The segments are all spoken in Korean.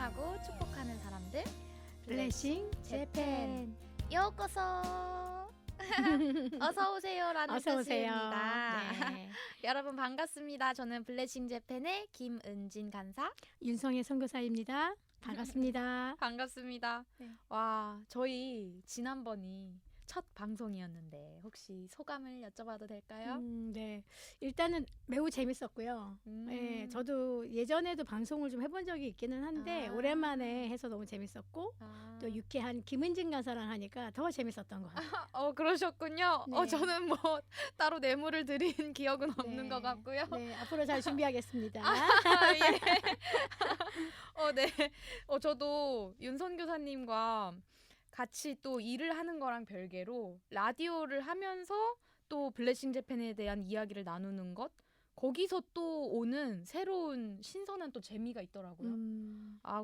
사랑하고 축복하는 사람들 블레싱 재팬. 요코소 어서 오세요라는 어서 오세요. 뜻입니다. 네. 여러분 반갑습니다. 저는 블레싱 재팬의 김은진 간사. 윤성의 선교사입니다. 반갑습니다. 반갑습니다. 네. 와, 저희 지난번이 첫 방송이었는데 혹시 소감을 여쭤봐도 될까요? 네. 일단은 매우 재밌었고요. 네, 저도 예전에도 방송을 좀 해본 적이 있기는 한데 오랜만에 해서 너무 재밌었고 또 유쾌한 김은진 간사랑 하니까 더 재밌었던 것 같아요. 그러셨군요. 네. 저는 뭐 따로 뇌물을 드린 기억은 없는 네. 것 같고요. 네, 앞으로 잘 준비하겠습니다. 예. 네. 저도 윤선 교사님과 같이 또 일을 하는 거랑 별개로 라디오를 하면서 또 블레싱 재팬에 대한 이야기를 나누는 것, 거기서 또 오는 새로운 신선한 또 재미가 있더라고요.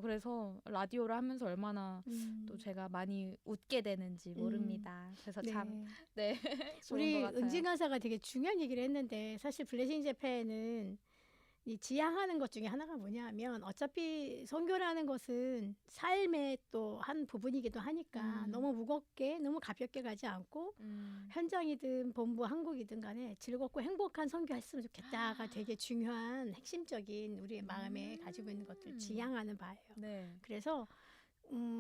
그래서 라디오를 하면서 얼마나 또 제가 많이 웃게 되는지 모릅니다. 그래서 참 네. 좋은 우리 것 같아요. 은진 간사가 되게 중요한 얘기를 했는데 사실 블레싱 재팬은 이 지향하는 것 중에 하나가 뭐냐면 어차피 선교라는 것은 삶의 또 한 부분이기도 하니까 너무 무겁게 너무 가볍게 가지 않고 현장이든 본부 한국이든 간에 즐겁고 행복한 선교했으면 좋겠다가 되게 중요한 핵심적인 우리의 마음에 가지고 있는 것들을 지향하는 바예요. 네. 그래서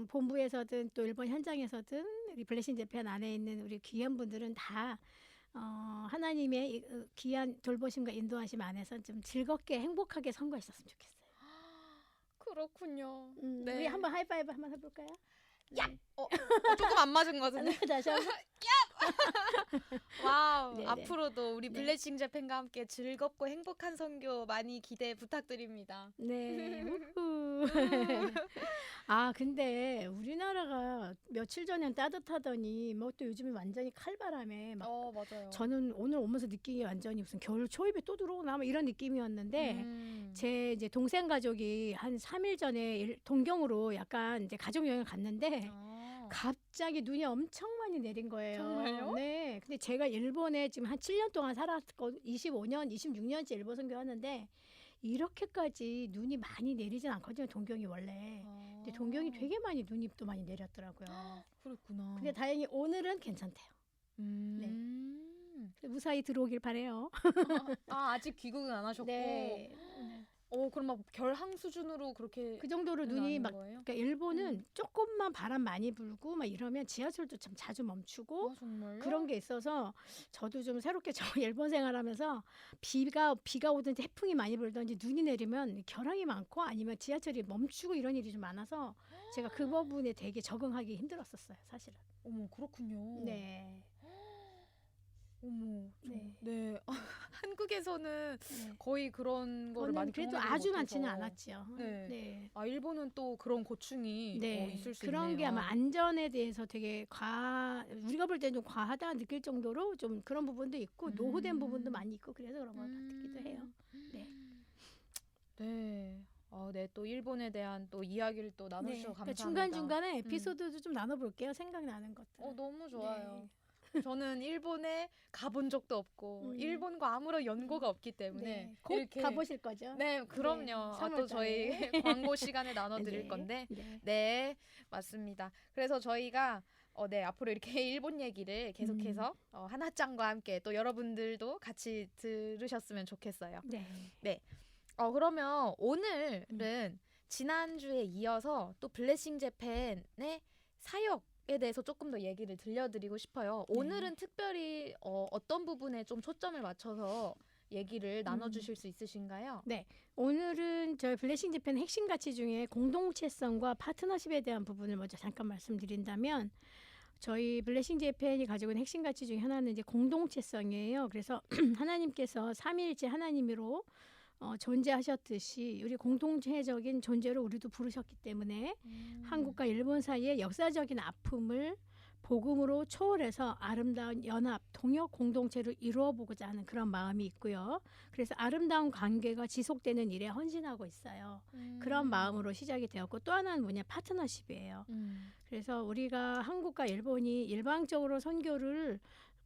본부에서든 또 일본 현장에서든 우리 블레싱 재팬 안에 있는 우리 귀한 분들은 다 하나님의 귀한 돌보심과 인도하심 안에서 좀 즐겁게 행복하게 선거했었으면 좋겠어요. 그렇군요. 네. 우리 한번 하이파이브 한번 해볼까요? 야! 조금 안 맞은 것 같은데. 다시 한번. 와우. 네네. 앞으로도 우리 네. 블레싱 재팬과 함께 즐겁고 행복한 선교 많이 기대 부탁드립니다. 네. 근데 우리나라가 며칠 전엔 따뜻하더니 뭐 또 요즘에 완전히 칼바람에 막 맞아요. 저는 오늘 오면서 느낀 게 완전히 무슨 겨울 초입에 또 들어오나 뭐 이런 느낌이었는데 제 이제 동생 가족이 한 3일 전에 동경으로 약간 이제 가족 여행을 갔는데 갑자기 눈이 엄청 많이 내린 거예요. 정말요? 네. 근데 제가 일본에 지금 한 7년 동안 살았고 25년, 26년째 일본 선교하는데 이렇게까지 눈이 많이 내리진 않거든요. 동경이 원래. 근데 동경이 되게 많이 눈이 또 많이 내렸더라고요. 그렇구나. 근데 다행히 오늘은 괜찮대요. 무사히 들어오길 바래요. 아직 귀국은 안 하셨고. 네. 그럼 막 결항 수준으로 그렇게 그 정도로 눈이 아닌 막 거예요? 그러니까 일본은 조금만 바람 많이 불고 막 이러면 지하철도 참 자주 멈추고 정말요? 그런 게 있어서 저도 좀 새롭게 저 일본 생활하면서 비가 오든지 해풍이 많이 불든지 눈이 내리면 결항이 많고 아니면 지하철이 멈추고 이런 일이 좀 많아서 제가 그 부분에 되게 적응하기 힘들었었어요, 사실은. 어머, 그렇군요. 네. 어머, 네. 네. 한국에서는 네. 거의 그런 거를 많이 그래도 경험하지 아주 못해서. 많지는 않았죠. 네. 네. 일본은 또 그런 고충이 있을 수 그런 있네요. 게 아마 안전에 대해서 되게 우리가 볼 때는 좀 과하다 느낄 정도로 좀 그런 부분도 있고 노후된 부분도 많이 있고 그래서 그런 것 같기도 해요. 네. 네. 네, 또 일본에 대한 또 이야기를 또 나눠주셔서 감사합니다. 중간중간에 에피소드도 좀 나눠볼게요. 생각나는 것들. 너무 좋아요. 저는 일본에 가본 적도 없고 일본과 아무런 연고가 없기 때문에 곧 이렇게 가보실 거죠? 네, 그럼요. 네, 또 저희 3월달에. 광고 시간에 나눠드릴 네, 건데 네. 네, 맞습니다. 그래서 저희가 앞으로 이렇게 일본 얘기를 계속해서 하나짱과 함께 또 여러분들도 같이 들으셨으면 좋겠어요. 네. 그러면 오늘은 지난주에 이어서 또 블레싱 재팬의 사역에 대해서 조금 더 얘기를 들려드리고 싶어요. 오늘은 특별히 어떤 부분에 좀 초점을 맞춰서 얘기를 나눠주실 수 있으신가요? 네. 오늘은 저희 블레싱 재팬 핵심 가치 중에 공동체성과 파트너십에 대한 부분을 먼저 잠깐 말씀드린다면 저희 블레싱 재팬이 가지고 있는 핵심 가치 중에 하나는 이제 공동체성이에요. 그래서 하나님께서 삼위일체 하나님으로 존재하셨듯이 우리 공동체적인 존재로 우리도 부르셨기 때문에 한국과 일본 사이의 역사적인 아픔을 복음으로 초월해서 아름다운 연합, 통역 공동체를 이루어보고자 하는 그런 마음이 있고요. 그래서 아름다운 관계가 지속되는 일에 헌신하고 있어요. 그런 마음으로 시작이 되었고 또 하나는 뭐냐 파트너십이에요. 그래서 우리가 한국과 일본이 일방적으로 선교를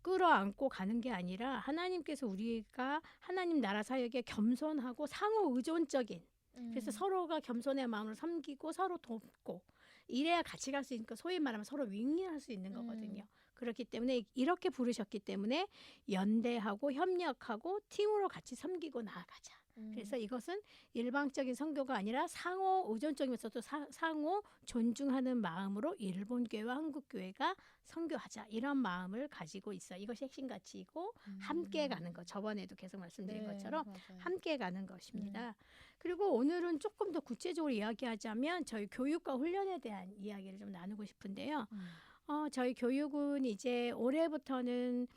끌어안고 가는 게 아니라 하나님께서 우리가 하나님 나라 사역에 겸손하고 상호 의존적인 그래서 서로가 겸손의 마음으로 섬기고 서로 돕고 이래야 같이 갈 수 있으니까 소위 말하면 서로 윈윈할 수 있는 거거든요. 그렇기 때문에 이렇게 부르셨기 때문에 연대하고 협력하고 팀으로 같이 섬기고 나아가자. 그래서 이것은 일방적인 선교가 아니라 상호 의존적이면서도 상호 존중하는 마음으로 일본 교회와 한국 교회가 선교하자 이런 마음을 가지고 있어요. 이것이 핵심 가치이고 함께 가는 것. 저번에도 계속 말씀드린 것처럼 맞아요. 함께 가는 것입니다. 그리고 오늘은 조금 더 구체적으로 이야기하자면 저희 교육과 훈련에 대한 이야기를 좀 나누고 싶은데요. 저희 교육은 이제 올해부터는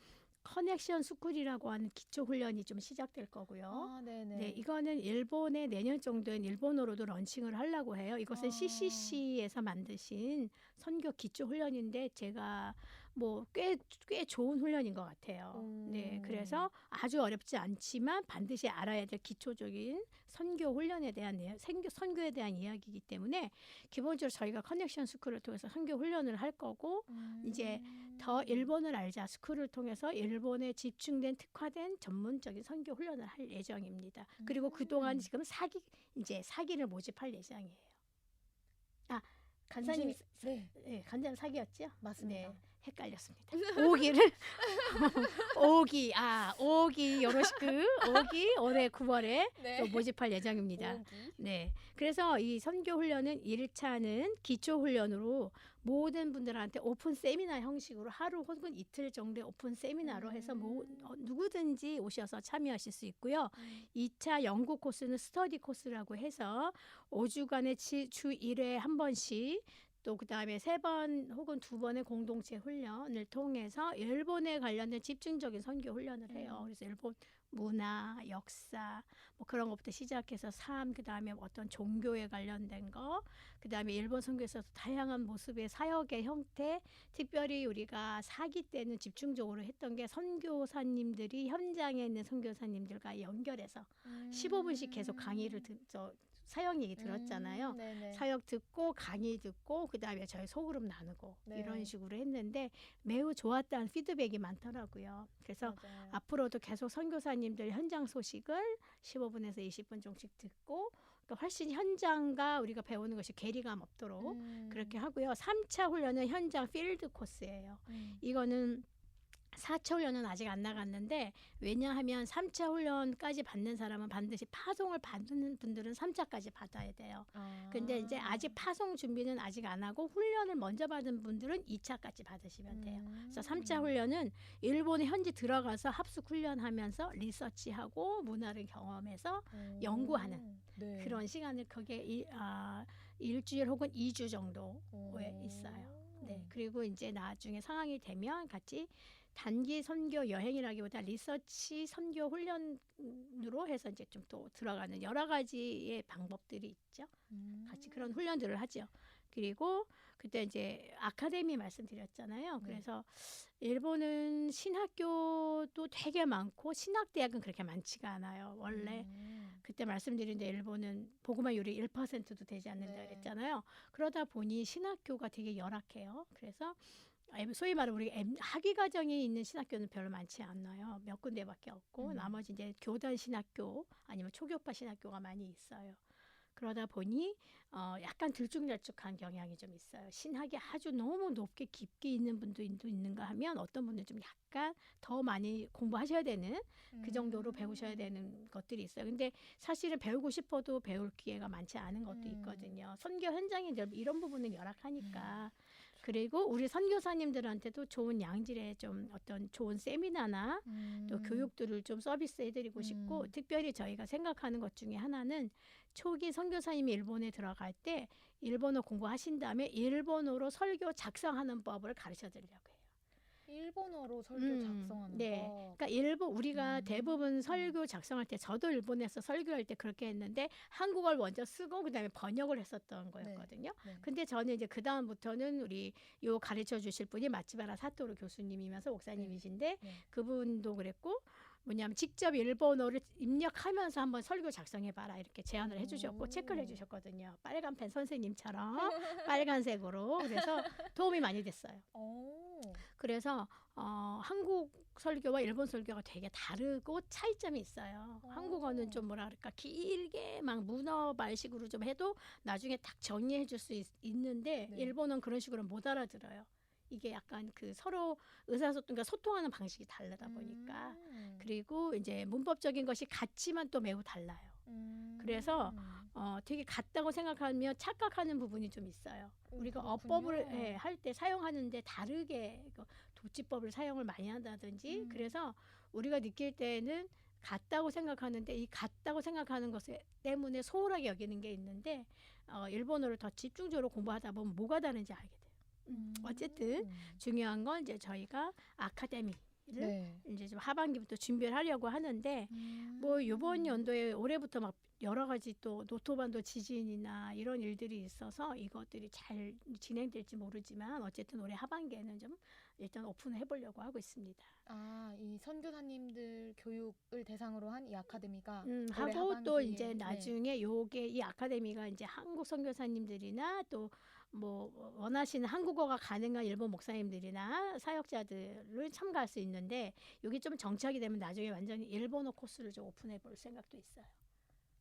커넥션 스쿨이라고 하는 기초 훈련이 좀 시작될 거고요. 네, 이거는 일본에 내년 정도엔 일본어로도 런칭을 하려고 해요. 이것은 CCC에서 만드신 선교 기초 훈련인데 제가 뭐 꽤 좋은 훈련인 것 같아요. 네, 그래서 아주 어렵지 않지만 반드시 알아야 될 기초적인 선교 훈련에 대한 선교에 대한 이야기이기 때문에 기본적으로 저희가 커넥션 스쿨을 통해서 선교 훈련을 할 거고 이제 더 일본을 알자 스쿨을 통해서 일본에 집중된 특화된 전문적인 선교 훈련을 할 예정입니다. 그리고 그동안 지금 사기를 모집할 예정이에요. 아, 간사님이 네, 간사님 사기였죠? 맞습니다. 네, 헷갈렸습니다. 오기 요로시크 오기 올해 9월에 또 모집할 예정입니다. 네, 그래서 이 선교 훈련은 1차는 기초 훈련으로 모든 분들한테 오픈 세미나 형식으로 하루 혹은 이틀 정도의 오픈 세미나로 해서 누구든지 오셔서 참여하실 수 있고요. 2차 연구 코스는 스터디 코스라고 해서 5주간의 주 1회 한 번씩 또 그다음에 3번 혹은 2번의 공동체 훈련을 통해서 일본에 관련된 집중적인 선교 훈련을 해요. 그래서 일본 문화, 역사 뭐 그런 것부터 시작해서 삶, 그다음에 어떤 종교에 관련된 거, 그다음에 일본 선교에서 다양한 모습의 사역의 형태, 특별히 우리가 사기 때는 집중적으로 했던 게 선교사님들이 현장에 있는 선교사님들과 연결해서 15분씩 계속 강의를 사역 얘기 들었잖아요. 사역 듣고 강의 듣고 그다음에 저희 소그룹 나누고 이런 식으로 했는데 매우 좋았다는 피드백이 많더라고요. 그래서 앞으로도 계속 선교사님들 현장 소식을 15분에서 20분 정도씩 듣고 그러니까 훨씬 현장과 우리가 배우는 것이 괴리감 없도록 그렇게 하고요. 3차 훈련은 현장 필드 코스예요. 이거는 4차 훈련은 아직 안 나갔는데 왜냐하면 3차 훈련까지 받는 사람은 반드시 파송을 받는 분들은 3차까지 받아야 돼요. 근데 이제 아직 파송 준비는 아직 안 하고 훈련을 먼저 받은 분들은 2차까지 받으시면 돼요. 그래서 3차 훈련은 일본에 현지 들어가서 합숙 훈련하면서 리서치하고 문화를 경험해서 연구하는 그런 시간을 거기에 일주일 혹은 2주 정도에 있어요. 네, 그리고 이제 나중에 상황이 되면 같이 단기 선교 여행이라기보다 리서치 선교 훈련으로 해서 이제 좀 또 들어가는 여러 가지의 방법들이 있죠. 같이 그런 훈련들을 하죠. 그리고 그때 이제 아카데미 말씀드렸잖아요. 그래서 일본은 신학교도 되게 많고 신학대학은 그렇게 많지가 않아요. 원래 그때 말씀드린 데 일본은 복음화 율이 1%도 되지 않는다 그랬잖아요. 그러다 보니 신학교가 되게 열악해요. 그래서 소위 말하면 우리 학위 과정이 있는 신학교는 별로 많지 않아요. 몇 군데밖에 없고 나머지 이제 교단 신학교 아니면 초교파 신학교가 많이 있어요. 그러다 보니 약간 들쭉날쭉한 경향이 좀 있어요. 신학이 아주 너무 높게 깊게 있는 분도 있는가 하면 어떤 분들은 좀 약간 더 많이 공부하셔야 되는 그 정도로 배우셔야 되는 것들이 있어요. 근데 사실은 배우고 싶어도 배울 기회가 많지 않은 것도 있거든요. 선교 현장에 이런 부분은 열악하니까. 그리고 우리 선교사님들한테도 좋은 양질의 좀 어떤 좋은 세미나나 또 교육들을 좀 서비스해드리고 싶고 특별히 저희가 생각하는 것 중에 하나는 초기 선교사님이 일본에 들어갈 때 일본어 공부하신 다음에 일본어로 설교 작성하는 법을 가르쳐드리려고 해요. 일본어로 설교 작성하는 네. 거. 그러니까 우리가 대부분 설교 작성할 때 저도 일본에서 설교할 때 그렇게 했는데 한국어를 먼저 쓰고 그다음에 번역을 했었던 거였거든요. 근데 저는 이제 그 다음부터는 우리 요 가르쳐 주실 분이 마치바라 사토루 교수님이면서 목사님이신데 그분도 그랬고 뭐냐면 직접 일본어를 입력하면서 한번 설교 작성해봐라 이렇게 제안을 해주셨고 체크를 해주셨거든요. 빨간 펜 선생님처럼 빨간색으로. 그래서 도움이 많이 됐어요. 그래서 한국 설교와 일본 설교가 되게 다르고 차이점이 있어요. 한국어는 좀 뭐라 그럴까 길게 막 문어발식으로 좀 해도 나중에 딱 정리해 줄 수 있는데 네. 일본어는 그런 식으로 못 알아들어요. 이게 약간 그 서로 의사소통과 소통하는 방식이 다르다 보니까 그리고 이제 문법적인 것이 같지만 또 매우 달라요. 그래서 되게 같다고 생각하며 착각하는 부분이 좀 있어요. 우리가 그렇군요. 어법을 할 때 사용하는데 다르게 도치법을 사용을 많이 한다든지 그래서 우리가 느낄 때는 같다고 생각하는데 이 같다고 생각하는 것 때문에 소홀하게 여기는 게 있는데 일본어를 더 집중적으로 공부하다 보면 뭐가 다른지 알게 돼요. 어쨌든 중요한 건 이제 저희가 아카데미를 네. 이제 좀 하반기부터 준비를 하려고 하는데 뭐 이번 연도에 올해부터 막 여러 가지 또 노토반도 지진이나 이런 일들이 있어서 이것들이 잘 진행될지 모르지만 어쨌든 올해 하반기에는 좀 일단 오픈을 해보려고 하고 있습니다. 이 선교사님들 교육을 대상으로 한 이 아카데미가 올해 하고 또 하반기에, 이제 네. 나중에 요게 이 아카데미가 이제 한국 선교사님들이나 또 뭐 원하시는 한국어가 가능한 일본 목사님들이나 사역자들을 참가할 수 있는데 여기 좀 정착이 되면 나중에 완전히 일본어 코스를 좀 오픈해 볼 생각도 있어요.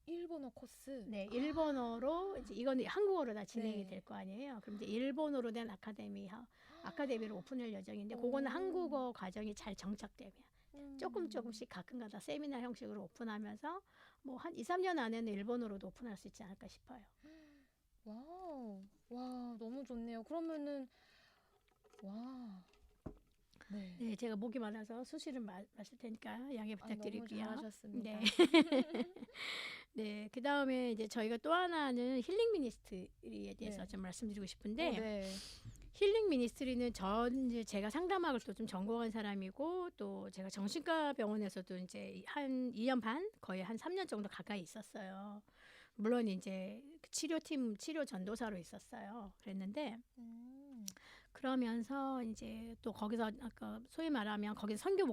일본어 코스. 네, 일본어로 이제 이건 한국어로 다 진행이 네. 될 거 아니에요. 그럼 이제 일본어로 된 아카데미를 오픈할 예정인데 그거는 한국어 과정이 잘 정착되면 조금씩 가끔가다 세미나 형식으로 오픈하면서 뭐 한 2, 3년 안에는 일본어로도 오픈할 수 있지 않을까 싶어요. 와우. 와, 너무 좋네요. 그러면은 와. 네. 네, 제가 목이 많아서 수시를 마실 테니까 양해 너무 부탁드리고요. 잘하셨습니다. 네. 네, 그 다음에 이제 저희가 또 하나는 힐링 미니스트리에 대해서 네. 좀 말씀드리고 싶은데 네. 힐링 미니스트리는 이제 제가 상담학을 또 좀 전공한 사람이고 또 제가 정신과 병원에서도 이제 한 2년 반 거의 한 3년 정도 가까이 있었어요. 물론 이제 치료팀 치료 전도사로 있었어요. 그랬는데 그러면서 이제 또 거기서 아까 소위 말하면 거기서 선교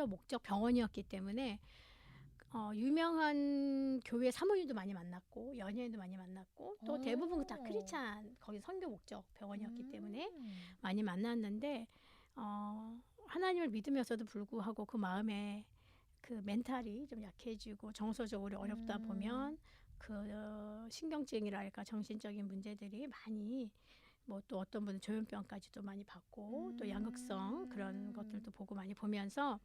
목적 병원이었기 때문에 유명한 교회 사모님도 많이 만났고 연예인도 많이 만났고 또 대부분 다 크리스찬 거기 선교 목적 병원이었기 때문에 많이 만났는데 하나님을 믿으면서도 불구하고 그 마음에 그 멘탈이 좀 약해지고 정서적으로 어렵다 보면 그 신경증이랄까 정신적인 문제들이 많이 뭐 또 어떤 분은 조현병까지도 많이 받고 또 양극성 그런 것들도 보고 많이 보면서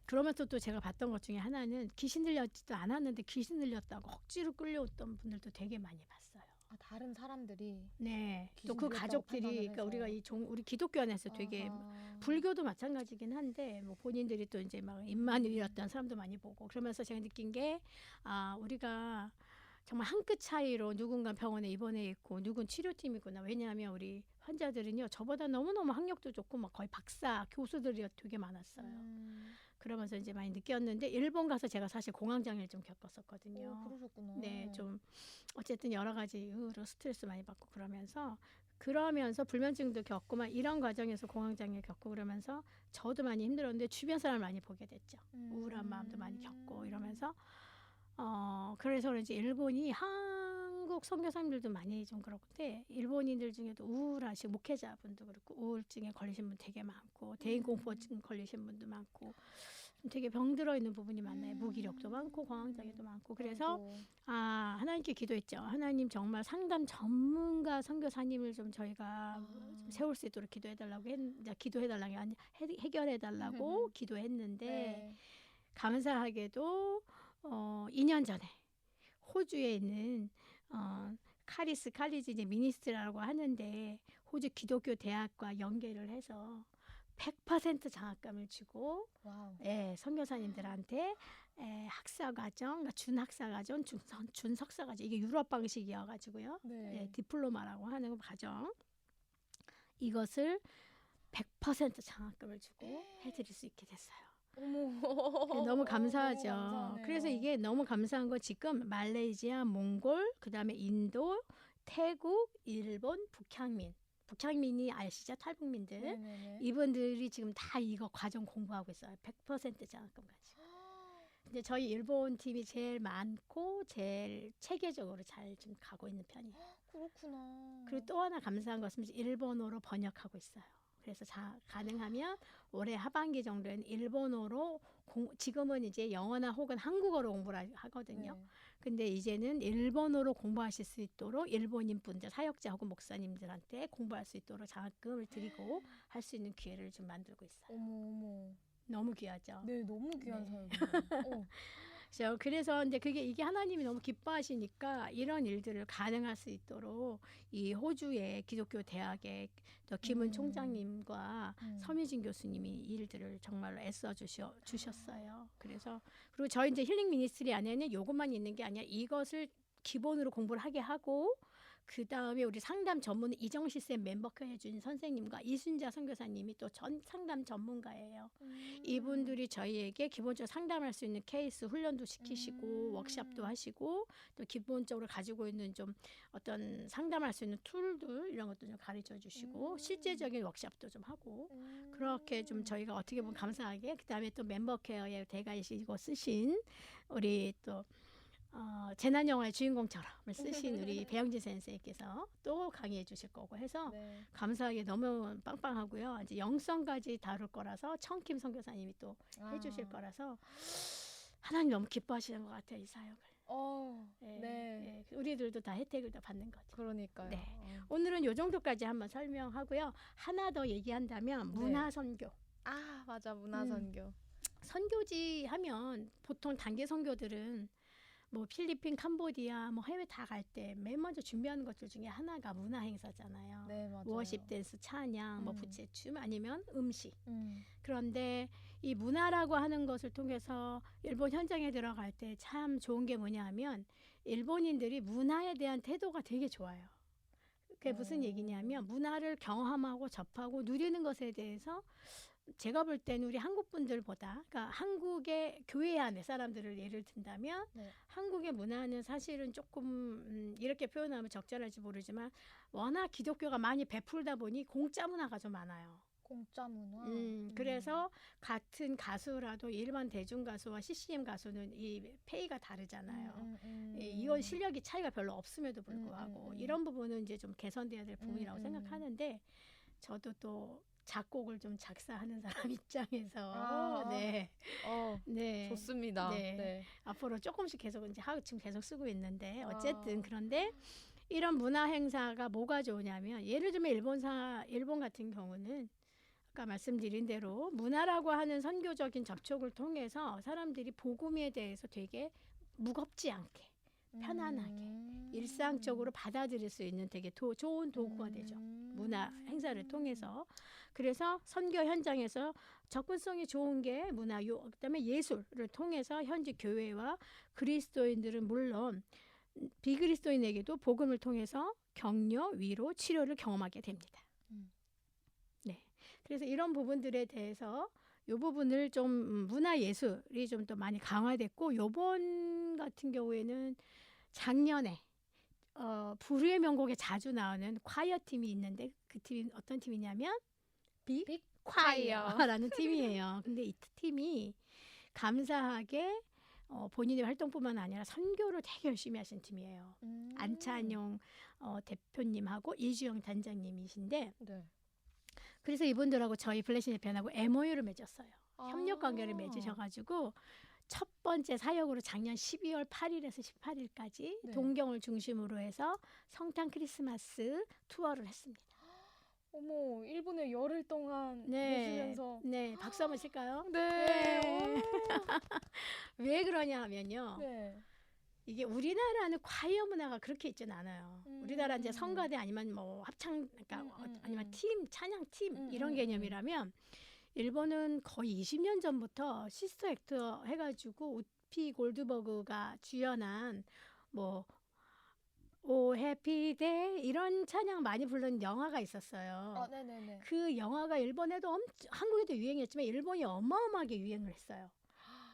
그러면서 또 제가 봤던 것 중에 하나는 귀신 들렸지도 않았는데 귀신 들렸다고 억지로 끌려왔던 분들도 되게 많이 봤어요. 다른 사람들이 네. 귀신 또 그 들렸다고 가족들이 판단을 그러니까 해서. 우리 기독교 안에서 되게 불교도 마찬가지긴 한데 뭐 본인들이 또 이제 막 입만 잃었던 사람도 많이 보고 그러면서 제가 느낀 게 우리가 정말 한 끗 차이로 누군가 병원에 입원해 있고 누군 치료팀이구나. 왜냐하면 우리 환자들은요 저보다 너무너무 학력도 좋고 막 거의 박사 교수들이 되게 많았어요. 그러면서 이제 많이 느꼈는데 일본 가서 제가 사실 공황장애를 좀 겪었었거든요. 그러셨구나. 네, 좀 어쨌든 여러 가지 이유로 스트레스 많이 받고 그러면서 불면증도 겪고 막 이런 과정에서 공황장애 겪고 그러면서 저도 많이 힘들었는데 주변 사람을 많이 보게 됐죠. 우울한 마음도 많이 겪고 이러면서 그래서 그런지 일본이 한국 선교사님들도 많이 좀 그렇는데 일본인들 중에도 우울하시고 목회자분도 그렇고 우울증에 걸리신 분 되게 많고 대인공포증 걸리신 분도 많고 좀 되게 병들어 있는 부분이 많아요. 무기력도 많고 공황장애도 많고 그래서 하나님께 기도했죠. 하나님 정말 상담 전문가 선교사님을 좀 저희가 좀 세울 수 있도록 기도해달라고 아니 해결해달라고 기도했는데 네. 감사하게도 2년 전에 호주에 있는 카리스 칼리지 이제 미니스트라고 하는데 호주 기독교 대학과 연계를 해서 100% 장학금을 주고 와우. 선교사님들한테 학사과정, 그러니까 준학사과정, 준석사과정 이게 유럽 방식이어가지고요. 네. 디플로마라고 하는 과정 이것을 100% 장학금을 주고 해드릴 수 있게 됐어요. 어머. 너무 감사하죠. 너무 감사하네요. 그래서 이게 너무 감사한 건 지금 말레이시아, 몽골, 그다음에 인도, 태국, 일본, 북향민 북창민이 아시죠? 탈북민들. 네네네. 이분들이 지금 다 이거 과정 공부하고 있어요. 100% 장학금 가지고. 근데 저희 일본 팀이 제일 많고 제일 체계적으로 잘 지금 가고 있는 편이에요. 그렇구나. 그리고 또 하나 감사한 것은 일본어로 번역하고 있어요. 그래서 가능하면 올해 하반기 정도에는 일본어로 지금은 이제 영어나 혹은 한국어로 공부를 하거든요. 네. 근데 이제는 일본어로 공부하실 수 있도록 일본인 분들, 사역자 혹은 목사님들한테 공부할 수 있도록 장학금을 드리고 할 수 있는 기회를 좀 만들고 있어요. 어머 어머. 너무 귀하죠. 네, 너무 귀한 네. 사역이네요. 그래서 근데 이게 하나님이 너무 기뻐하시니까 이런 일들을 가능할 수 있도록 이 호주의 기독교 대학의 또 김은 총장님과 서미진 교수님이 이 일들을 정말로 애써 주셨어요. 그래서 그리고 저희 이제 힐링 미니스트리 안에는 요것만 있는 게 아니라 이것을 기본으로 공부를 하게 하고 그 다음에 우리 상담 전문 이정시 쌤 멤버케 해준 선생님과 이순자 선교사님이 또 상담 전문가예요. 이분들이 저희에게 기본적으로 상담할 수 있는 케이스 훈련도 시키시고 워크샵도 하시고 또 기본적으로 가지고 있는 좀 어떤 상담할 수 있는 툴들 이런 것도 좀 가르쳐 주시고 실제적인 워크샵도 좀 하고 그렇게 좀 저희가 어떻게 보면 감사하게 그다음에 또 멤버케어의 대가이시고 쓰신 우리 또 재난 영화의 주인공처럼 쓰신 우리 배영진 선생님께서 또 강의해 주실 거고 해서 네. 감사하게 너무 빵빵하고요. 이제 영성까지 다룰 거라서 청김 선교사님이 또 해주실 거라서 하나님 너무 기뻐하시는 것 같아요, 이 사역을. 네. 네. 우리들도 다 혜택을 다 받는 거죠. 그러니까요. 네. 오늘은 요 정도까지 한번 설명하고요. 하나 더 얘기한다면 문화 선교. 아, 맞아. 문화 선교. 선교지 하면 보통 단계 선교들은 뭐 필리핀, 캄보디아, 뭐 해외 다 갈 때 맨 먼저 준비하는 것들 중에 하나가 문화 행사잖아요. 네, 맞아요. 워십 댄스, 찬양, 뭐 부채춤 아니면 음식. 음. 그런데 이 문화라고 하는 것을 통해서 일본 현장에 들어갈 때 참 좋은 게 뭐냐 하면 일본인들이 문화에 대한 태도가 되게 좋아요. 그게 무슨 얘기냐면 문화를 경험하고 접하고 누리는 것에 대해서 제가 볼 때는 우리 한국 분들보다 그러니까 한국의 교회 안에 사람들을 예를 든다면 한국의 문화는 사실은 조금 이렇게 표현하면 적절할지 모르지만 워낙 기독교가 많이 베풀다 보니 공짜 문화가 좀 많아요. 공짜 문화. 그래서 같은 가수라도 일반 대중 가수와 CCM 가수는 이 페이가 다르잖아요. 이건 실력이 차이가 별로 없음에도 불구하고 이런 부분은 이제 좀 개선돼야 될 부분이라고 생각하는데 저도 또 작곡을 좀 작사하는 사람 입장에서 네. 좋습니다. 네. 앞으로 조금씩 계속 이제 지금 계속 쓰고 있는데 어쨌든 그런데 이런 문화 행사가 뭐가 좋으냐면 예를 들면 일본 같은 경우는 아까 말씀드린 대로 문화라고 하는 선교적인 접촉을 통해서 사람들이 복음에 대해서 되게 무겁지 않게 편안하게 일상적으로 받아들일 수 있는 되게 좋은 도구가 되죠. 문화 행사를 통해서. 그래서 선교 현장에서 접근성이 좋은 게 그다음에 예술을 통해서 현지 교회와 그리스도인들은 물론 비그리스도인에게도 복음을 통해서 격려, 위로, 치료를 경험하게 됩니다. 네. 그래서 이런 부분들에 대해서 이 부분을 좀 문화 예술이 좀 더 많이 강화됐고 요번 같은 경우에는 작년에 불후의 명곡에 자주 나오는 콰이어 팀이 있는데 그 팀이 어떤 팀이냐면 빅 콰이어라는 팀이에요. 근데 이 팀이 감사하게 본인의 활동뿐만 아니라 선교를 되게 열심히 하신 팀이에요. 안찬용 대표님하고 이주영 단장님이신데 그래서 이분들하고 저희 블레싱 재팬하고 MOU를 맺었어요. 협력 관계를 맺으셔가지고 첫 번째 사역으로 작년 12월 8일에서 18일까지 동경을 중심으로 해서 성탄 크리스마스 투어를 했습니다. 어머, 일본에 열흘 동안 계시면서 네, 박수 한번 칠까요? 네. 왜 그러냐 하면요. 이게 우리나라는 콰이어 문화가 그렇게 있지는 않아요. 우리나라 이제 성가대 아니면 뭐 합창, 그러니까 아니면 팀, 찬양 팀 이런 개념이라면 일본은 거의 20년 전부터 시스터 액터 해가지고 우피 골드버그가 주연한 뭐 오 해피데이 이런 찬양 많이 부르는 영화가 있었어요. 그 영화가 일본에도 한국에도 유행했지만 일본이 어마어마하게 유행을 했어요.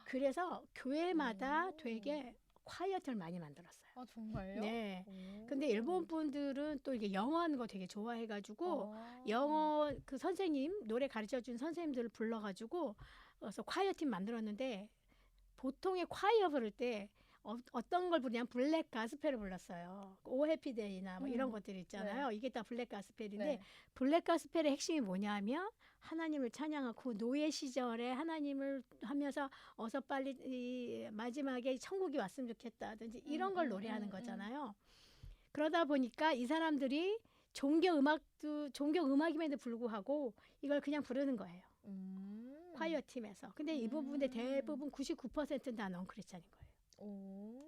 그래서 교회마다 되게 콰이어트를 많이 만들었어요. 아 정말요? 네. 오. 근데 일본 분들은 또 이게 영어 하는 거 되게 좋아해가지고 아. 영어 그 선생님 노래 가르쳐준 선생님들을 불러가지고 그래서 콰이어 팀 만들었는데 보통의 콰이어 부를 때 어떤 걸 부르냐면 블랙 가스펠을 불렀어요. 오 해피데이나 뭐 이런 음. 것들 있잖아요. 이게 다 블랙 가스펠인데 네. 블랙 가스펠의 핵심이 뭐냐면 하나님을 찬양하고 노예 시절에 하나님을 하면서 어서 빨리 이 마지막에 천국이 왔으면 좋겠다든지 이런 걸 노래하는 거잖아요. 그러다 보니까 이 사람들이 종교 음악임에도 불구하고 이걸 그냥 부르는 거예요. 콰이어 팀에서. 근데 이 부분의 대부분 99%는 다 넌크리스찬인 거예요. 오.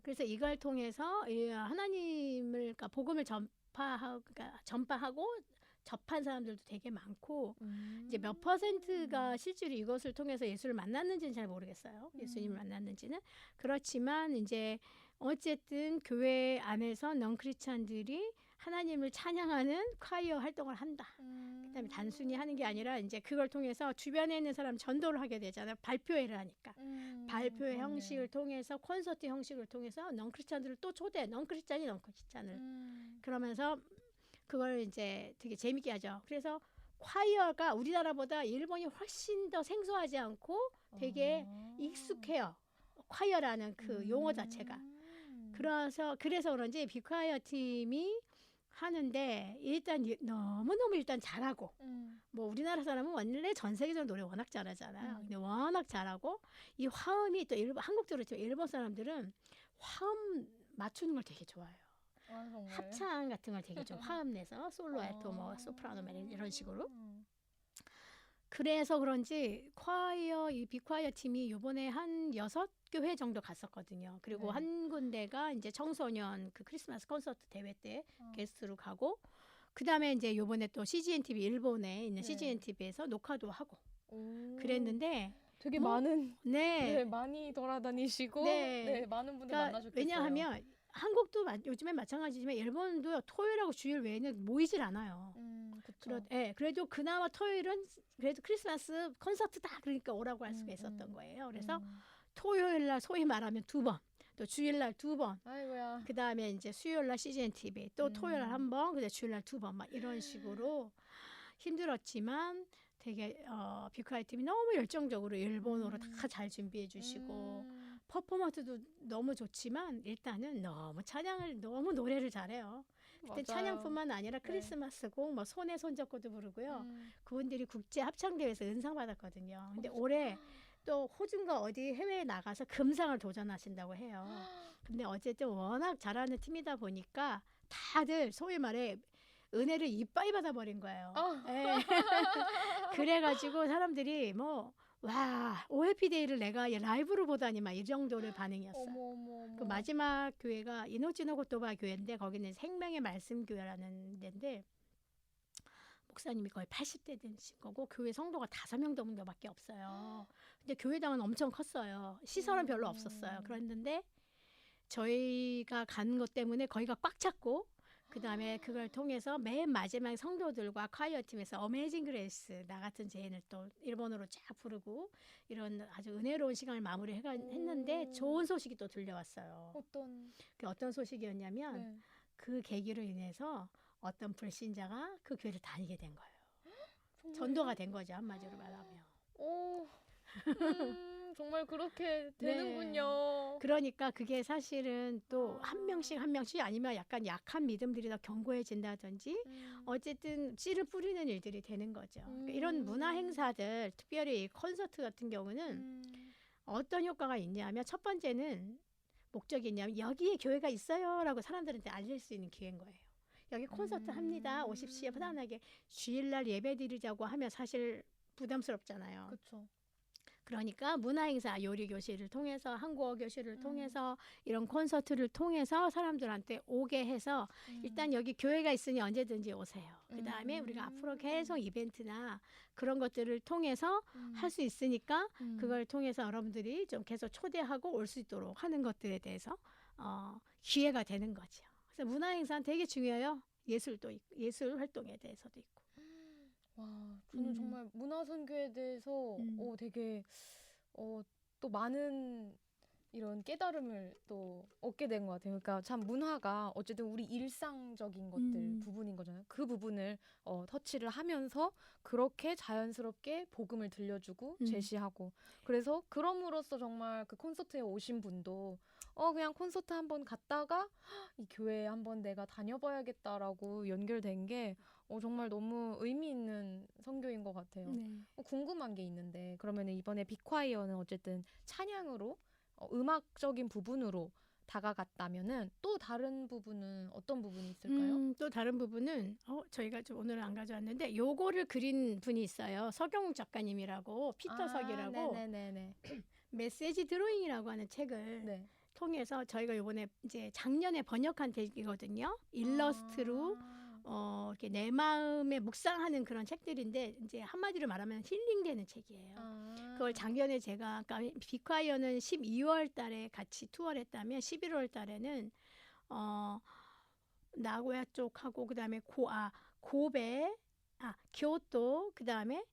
그래서 이걸 통해서 이 하나님을 그러니까 복음을 전파하고 접한 사람들도 되게 많고 이제 몇 퍼센트가 실제로 이것을 통해서 예수를 만났는지는 잘 모르겠어요. 예수님을 만났는지는. 그렇지만 이제 어쨌든 교회 안에서 넌크리스찬들이 하나님을 찬양하는 콰이어 활동을 한다. 그다음에 단순히 하는 게 아니라 이제 그걸 통해서 주변에 있는 사람 전도를 하게 되잖아요. 발표회를 하니까. 발표회 그렇네요. 형식을 통해서 콘서트 형식을 통해서 넌크리스찬들을 또 초대해. 넌크리스찬을 그러면서 그걸 이제 되게 재밌게 하죠. 그래서 콰이어가 우리나라보다 일본이 훨씬 더 생소하지 않고 되게 익숙해요. 콰이어라는 그 용어 자체가. 그래서 그런지 빅콰이어 팀이 하는데 일단 너무너무 일단 잘하고 뭐 우리나라 사람은 원래 전 세계적으로 노래 워낙 잘하잖아요. 근데 워낙 잘하고 이 화음이 또 한국도 그렇지만 일본 사람들은 화음 맞추는 걸 되게 좋아해요. 아, 정말요? 합창 같은 걸 되게 좀 화음 내서 솔로 알토 뭐 소프라노 이런 식으로. 그래서 그런지 이 빅콰이어 팀이 요번에 한 6교회 정도 갔었거든요. 그리고 네. 한 군데가 이제 청소년 그 크리스마스 콘서트 대회 때 게스트로 가고 그다음에 이제 요번에 또 CGN TV 일본에 있는 네. CGN TV에서 녹화도 하고 오. 그랬는데 되게 뭐? 많은 네. 많이 돌아다니시고 네. 많은 분들 그러니까 만나셨겠어요. 왜냐하면 한국도 요즘에 마찬가지지만 일본도 토요일하고 주일 외에는 모이질 않아요. 그쵸. 그래도 그나마 토요일은 그래도 크리스마스 콘서트다 그러니까 오라고 할 수가 있었던 거예요. 그래서 토요일 날 소위 말하면 2번, 또 주일 날 2번, 아이고야. 그 다음에 이제 수요일 날 CGN TV, 또 토요일 날 1번, 그다음 주일 날 2번 막 이런 식으로 힘들었지만 되게 빅화이 팀이 너무 열정적으로 일본어로 다 잘 준비해 주시고 퍼포먼스도 너무 좋지만 일단은 너무 노래를 잘해요. 그때 찬양뿐만 아니라 크리스마스곡 뭐 손에 손잡고도 부르고요. 그분들이 국제 합창 대회에서 은상 받았거든요. 근데 올해 또 호주인가 어디 해외에 나가서 금상을 도전하신다고 해요. 근데 어쨌든 워낙 잘하는 팀이다 보니까 다들 소위 말해 은혜를 이빠이 받아버린 거예요. 예. 그래가지고 사람들이 와, 오해피데이를 내가 라이브로 보다니 막 이 정도의 반응이었어요. 어머. 그 마지막 교회가 이노치노 고토바 교회인데 거기는 생명의 말씀 교회라는 데인데 목사님이 거의 80대 되신 거고 교회 성도가 5명 정도밖에 없어요. 근데 교회당은 엄청 컸어요. 시설은 별로 없었어요. 그랬는데 저희가 간 것 때문에 거기가 꽉 찼고 그다음에 그걸 통해서 맨 마지막 성도들과 콰이어 팀에서 어메이징 그레이스 나 같은 제인을 또 일본어로 쫙 부르고 이런 아주 은혜로운 시간을 마무리했는데 좋은 소식이 또 들려왔어요. 어떤 소식이었냐면 네. 그 계기로 인해서 어떤 불신자가 그 교회를 다니게 된 거예요. 정말요? 전도가 된 거죠, 한마디로 말하면. 오. 정말 그렇게 되는군요. 네. 그러니까 그게 사실은 또 한 명씩 아니면 약간 약한 믿음들이 더 견고해진다든지 어쨌든 씨를 뿌리는 일들이 되는 거죠. 그러니까 이런 문화 행사들, 특별히 콘서트 같은 경우는 어떤 효과가 있냐면 첫 번째는 목적이 있냐면 여기에 교회가 있어요라고 사람들한테 알릴 수 있는 기회인 거예요. 여기 콘서트 합니다. 오십시오. 편안하게 주일날 예배 드리자고 하면 사실 부담스럽잖아요. 그렇죠. 그러니까 문화행사 요리교실을 통해서 한국어 교실을 통해서 이런 콘서트를 통해서 사람들한테 오게 해서 일단 여기 교회가 있으니 언제든지 오세요. 그 다음에 우리가 앞으로 계속 이벤트나 그런 것들을 통해서 할 수 있으니까 그걸 통해서 여러분들이 좀 계속 초대하고 올 수 있도록 하는 것들에 대해서 기회가 되는 거죠. 그래서 문화행사는 되게 중요해요. 예술도 있고, 예술 활동에 대해서도 있고. 와, 저는 정말 문화선교에 대해서 되게 또 많은 이런 깨달음을 또 얻게 된 것 같아요. 그러니까 참 문화가 어쨌든 우리 일상적인 것들 부분인 거잖아요. 그 부분을 터치를 하면서 그렇게 자연스럽게 복음을 들려주고 제시하고 그래서 그럼으로써 정말 그 콘서트에 오신 분도 그냥 콘서트 한번 갔다가 이 교회에 한번 내가 다녀봐야겠다라고 연결된 게 정말 너무 의미 있는 선교인 것 같아요. 네. 궁금한 게 있는데 그러면 이번에 빅콰이어는 어쨌든 찬양으로 음악적인 부분으로 다가갔다면은 또 다른 부분은 어떤 부분이 있을까요? 또 다른 부분은 저희가 좀 오늘은 안 가져왔는데 요거를 그린 분이 있어요. 서경 작가님이라고 피터석이라고 네네네네. 메시지 드로잉이라고 하는 책을 네. 통해서 저희가 요번에 이제 작년에 번역한 책이거든요. 일러스트로 이렇게 내 마음에 묵상하는 그런 책들인데 이제 한마디로 말하면 힐링되는 책이에요. 그걸 작년에 제가 그러니까 빅콰이어는 12월 달에 같이 투어를 했다면 11월 달에는 나고야 쪽하고 그다음에 고베 교토 그다음에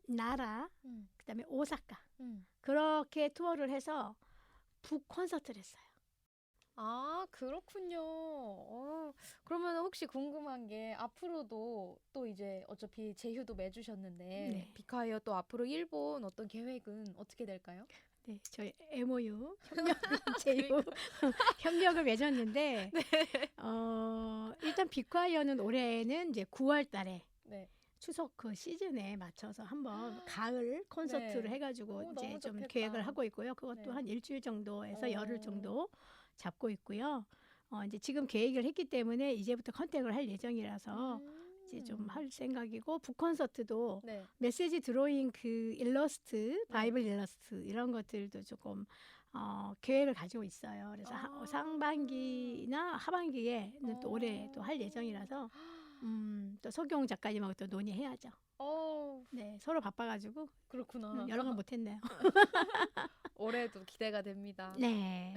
나라 그다음에 오사카 그렇게 투어를 해서 북 콘서트를 했어요. 아, 그렇군요. 그러면 혹시 궁금한 게 앞으로도 또 이제 어차피 제휴도 맺으셨는데 네. 빅화이어 또 앞으로 일본 어떤 계획은 어떻게 될까요? 네, 저희 MOU 협력 제휴 협력을 맺었는데 일단 빅콰이어는 올해는 이제 9월 달에 네. 추석 그 시즌에 맞춰서 한번 가을 콘서트를 네. 해가지고 이제 너무 좀 좋겠다. 계획을 하고 있고요. 그것도 네. 한 일주일 정도에서 열흘 정도 잡고 있고요. 이제 지금 계획을 했기 때문에 이제부터 컨택을 할 예정이라서 이제 좀 할 생각이고 북 콘서트도 네. 메시지 드로잉 그 일러스트, 바이블 일러스트 이런 것들도 조금 계획을 가지고 있어요. 그래서 상반기나 하반기에는 또 올해 또 할 예정이라서 또 서경 작가님하고 또 논의해야죠. 네, 서로 바빠가지고 그렇구나. 여러 번 못했네요. 올해도 기대가 됩니다. 네,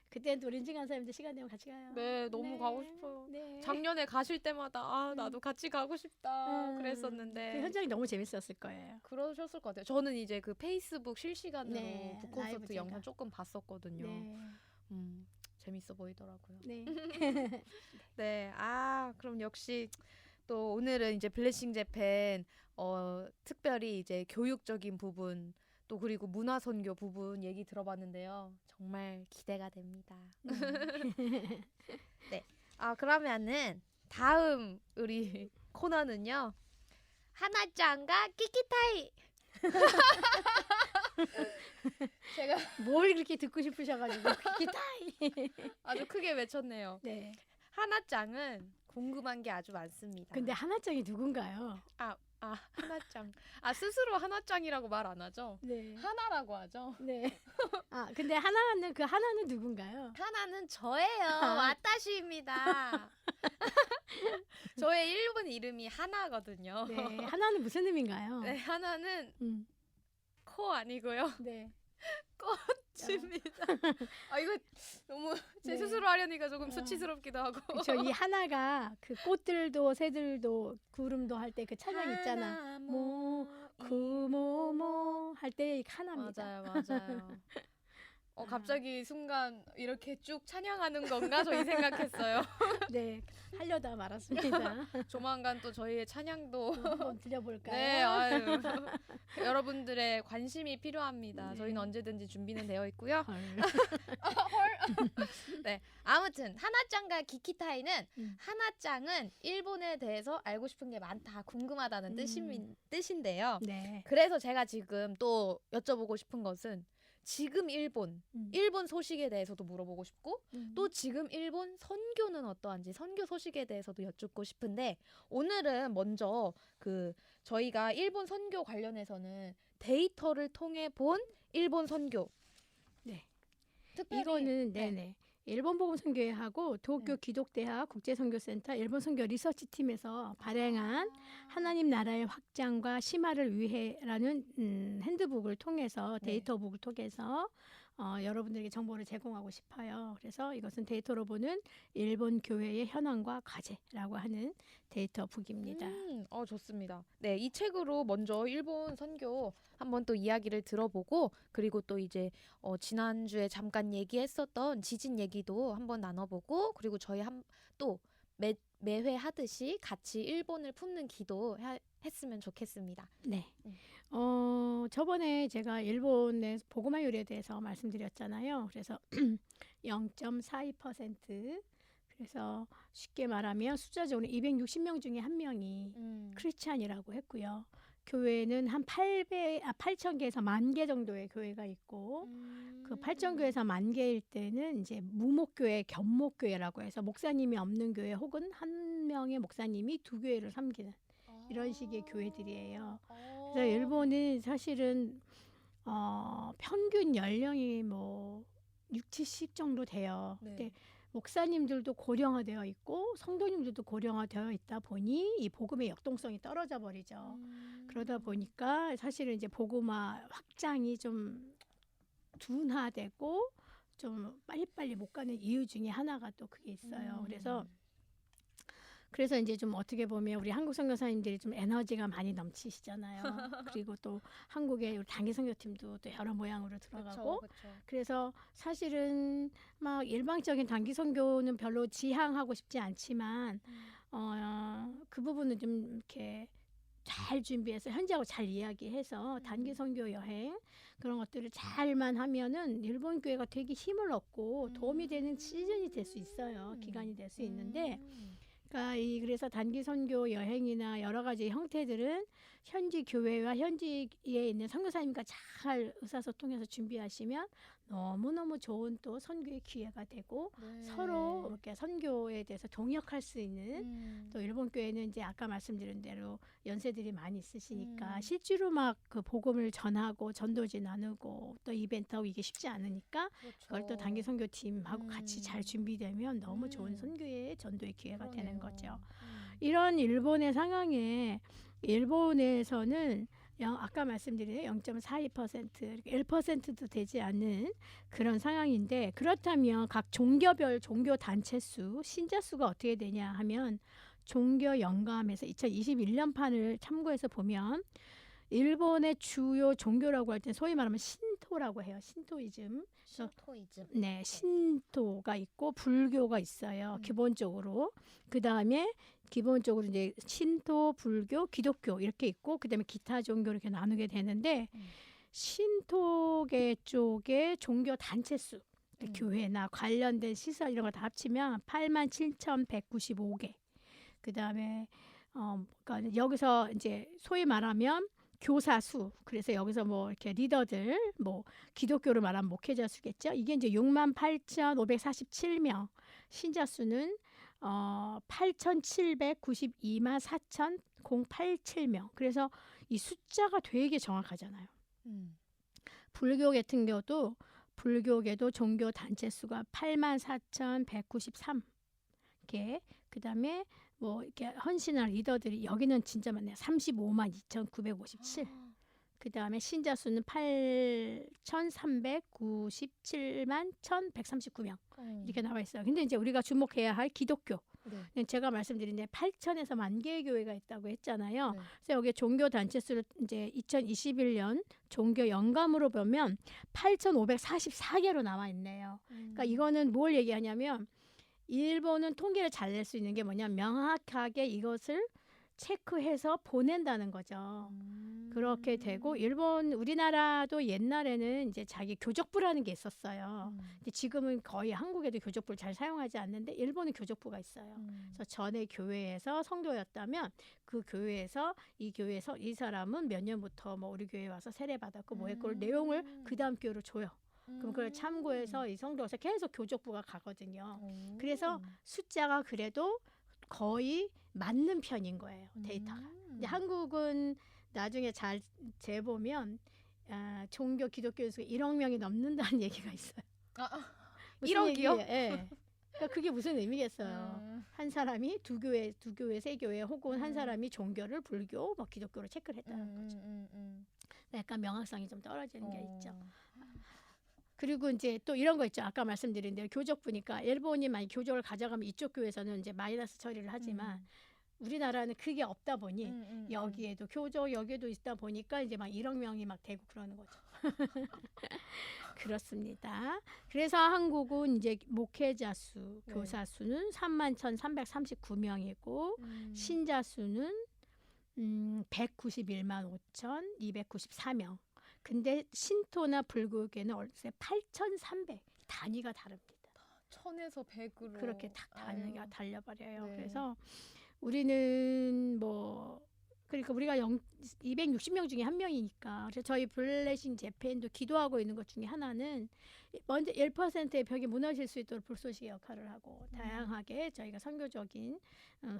그때는 또 린징 간사님도 시간 되면 같이 가요. 네, 너무 가고 싶어요. 네. 작년에 가실 때마다 나도 같이 가고 싶다 그랬었는데 그 현장이 너무 재밌었을 거예요. 그러셨을 것 같아요. 저는 이제 그 페이스북 실시간으로 네, 북 콘서트 라이브 영상 제가. 조금 봤었거든요. 네, 재밌어 보이더라고요. 네. 네, 그럼 역시 또 오늘은 이제 블레싱 재팬 특별히 이제 교육적인 부분 또 그리고 문화 선교 부분 얘기 들어봤는데요. 정말 기대가 됩니다. 네. 그러면은 다음 우리 코너는요. 하나짱과 끼끼타이. 제가 뭘 그렇게 듣고 싶으셔가지고 기타이. 아주 크게 외쳤네요. 네. 하나짱은 궁금한 게 아주 많습니다. 근데 하나짱이 누군가요? 하나짱. 스스로 하나짱이라고 말 안 하죠? 네. 하나라고 하죠. 네. 근데 하나는 그 하나는 누군가요? 하나는 저예요. 와타시입니다. 저의 일본 이름이 하나거든요. 네. 하나는 무슨 의미인가요? 네, 하나는 음. 코 아니고요. 네. 꽃입니다. 이거 너무 제 네. 스스로 하려니까 조금 수치스럽기도 하고. 그쵸. 이 하나가 그 꽃들도 새들도 구름도 할 때 그 찬양 있잖아. 구모모 할 때 하나입니다. 맞아요. 갑자기 순간 이렇게 쭉 찬양하는 건가 저희 생각했어요. 네. 하려다 말았습니다. 조만간 또 저희의 찬양도 한번 들려볼까요? 네, 아유. 여러분들의 관심이 필요합니다. 네. 저희는 언제든지 준비는 되어 있고요. 헐. 네, 아무튼 하나짱과 기키타이는 음. 하나짱은 일본에 대해서 알고 싶은 게 많다, 궁금하다는 뜻인데요. 네. 그래서 제가 지금 또 여쭤보고 싶은 것은 지금 일본 소식에 대해서도 물어보고 싶고 또 지금 일본 선교는 어떠한지 선교 소식에 대해서도 여쭙고 싶은데 오늘은 먼저 저희가 일본 선교 관련해서는 데이터를 통해 본 일본 선교. 네. 특별히 이거는 네네. 일본 복음 선교회하고 도쿄 기독대학 국제선교센터 일본 선교 리서치 팀에서 발행한 하나님 나라의 확장과 심화를 위해라는 핸드북을 통해서 데이터북을 통해서 여러분들에게 정보를 제공하고 싶어요. 그래서 이것은 데이터로 보는 일본 교회의 현황과 과제라고 하는 데이터북입니다. 좋습니다. 네, 이 책으로 먼저 일본 선교 한번 또 이야기를 들어보고 그리고 또 이제 지난주에 잠깐 얘기했었던 지진 얘기도 한번 나눠보고 그리고 저희 또 매회 하듯이 같이 일본을 품는 기도 했으면 좋겠습니다. 네. 음. 저번에 제가 일본의 보고마 요리에 대해서 말씀드렸잖아요. 그래서 0.42% 그래서 쉽게 말하면 숫자적으로 260명 중에 한 명이 크리스찬이라고 했고요. 교회는 한 8,000개에서 10,000개 정도의 교회가 있고 그 8,000교회에서 10,000개일 때는 이제 무목교회, 견목교회라고 해서 목사님이 없는 교회 혹은 한 명의 목사님이 두 교회를 섬기는 이런 식의 교회들이에요. 그래서 일본은 사실은 평균 연령이 뭐 6, 70 정도 돼요. 네. 근데 목사님들도 고령화되어 있고 성도님들도 고령화되어 있다 보니 이 복음의 역동성이 떨어져 버리죠. 그러다 보니까 사실은 이제 복음화 확장이 좀 둔화되고 좀 빨리빨리 못 가는 이유 중에 하나가 또 그게 있어요. 그래서 이제 좀 어떻게 보면 우리 한국 선교사님들이 좀 에너지가 많이 넘치시잖아요. 그리고 또 한국의 우리 단기 선교팀도 또 여러 모양으로 들어가고 그쵸. 그래서 사실은 막 일방적인 단기 선교는 별로 지향하고 싶지 않지만 그 부분은 좀 이렇게 잘 준비해서 현지하고 잘 이야기해서 단기 선교 여행 그런 것들을 잘만 하면은 일본 교회가 되게 힘을 얻고 도움이 되는 시즌이 될 수 있어요. 기간이 될 수 있는데 그러니까 그래서 단기 선교 여행이나 여러 가지 형태들은 현지 교회와 현지에 있는 선교사님과 잘 의사소통해서 준비하시면 너무너무 좋은 또 선교의 기회가 되고 서로 이렇게 선교에 대해서 동역할 수 있는 또 일본 교회는 이제 아까 말씀드린 대로 연세들이 많이 있으시니까 실제로 막 그 복음을 전하고 전도지 나누고 또 이벤트하고 이게 쉽지 않으니까 그걸 또 단기 선교팀하고 같이 잘 준비되면 너무 좋은 선교의 전도의 기회가 되는 거죠. 이런 일본의 상황에 일본에서는 아까 말씀드린 0.42% 1%도 되지 않는 그런 상황인데 그렇다면 각 종교별 종교 단체 수 신자 수가 어떻게 되냐 하면 종교 영감에서 2021년판을 참고해서 보면 일본의 주요 종교라고 할 때 소위 말하면 신토라고 해요. 신토이즘. 네, 신토가 있고 불교가 있어요. 기본적으로. 그다음에 기본적으로 이제 신토, 불교, 기독교 이렇게 있고 그다음에 기타 종교 이렇게 나누게 되는데 신토계 쪽의 종교 단체 수 교회나 관련된 시설 이런 거 다 합치면 87,195개. 그다음에 그러니까 여기서 이제 소위 말하면 교사 수 그래서 여기서 뭐 이렇게 리더들 뭐 기독교로 말하면 목회자 수겠죠. 이게 이제 68,547명. 신자 수는 8,792만 4,087명. 그래서 이 숫자가 되게 정확하잖아요. 불교 같은 경우도 불교계도 종교 단체 수가 84,193개. 그다음에 뭐 이렇게 헌신할 리더들이 여기는 진짜 많네요. 35만 2,957. 그다음에 신자 수는 8,397만 1,139명. 이렇게 나와 있어요. 근데 이제 우리가 주목해야 할 기독교. 제가 말씀드린 데 8,000에서 10,000개의 교회가 있다고 했잖아요. 그래서 여기 종교 단체 수를 이제 2021년 종교 연감으로 보면 8,544개로 나와 있네요. 그러니까 이거는 뭘 얘기하냐면 일본은 통계를 잘 낼 수 있는 게 뭐냐 명확하게 이것을 체크해서 보낸다는 거죠. 그렇게 되고 우리나라도 옛날에는 이제 자기 교적부라는 게 있었어요. 근데 지금은 거의 한국에도 교적부를 잘 사용하지 않는데 일본은 교적부가 있어요. 그래서 전에 교회에서 성도였다면 그 교회에서 이 사람은 몇 년부터 뭐 우리 교회에 와서 세례 받았고 뭐 했고 내용을 그 다음 교회로 줘요. 그럼 그걸 참고해서 이 성도에서 계속 교적부가 가거든요. 그래서 숫자가 그래도 거의 맞는 편인 거예요. 데이터가. 이제 한국은 나중에 잘 재보면 종교 기독교 수가 1억 명이 넘는다는 얘기가 있어요. 1억이요? 예. 그러니까 그게 무슨 의미겠어요. 한 사람이 두 교회, 세 교회 혹은 한 사람이 종교를 불교, 뭐 기독교로 체크를 했다는 거죠. 약간 명확성이 좀 떨어지는 게 있죠. 그리고 이제 또 이런 거 있죠. 아까 말씀드린 대로 교적 보니까 일본이 많이 교적을 가져가면 이쪽 교회에서는 이제 마이너스 처리를 하지만 우리나라는 그게 없다 보니 여기에도 교적 여기에도 있다 보니까 이제 막 1억 명이 막 되고 그러는 거죠. 그렇습니다. 그래서 한국은 이제 목회자 수, 네. 교사 수는 31,339명이고 신자 수는 191만 5,294명. 근데 신토나 불교계는 어느새 8,300. 단위가 다릅니다. 1000에서 100으로 그렇게 딱 단위가 달려버려요. 네. 그래서 우리는 뭐 그러니까 우리가 260명 중에 한 명이니까 그래서 저희 블레싱 재팬도 기도하고 있는 것 중에 하나는 먼저 1%의 벽이 무너질 수 있도록 불쏘시개 역할을 하고 다양하게 저희가 선교적인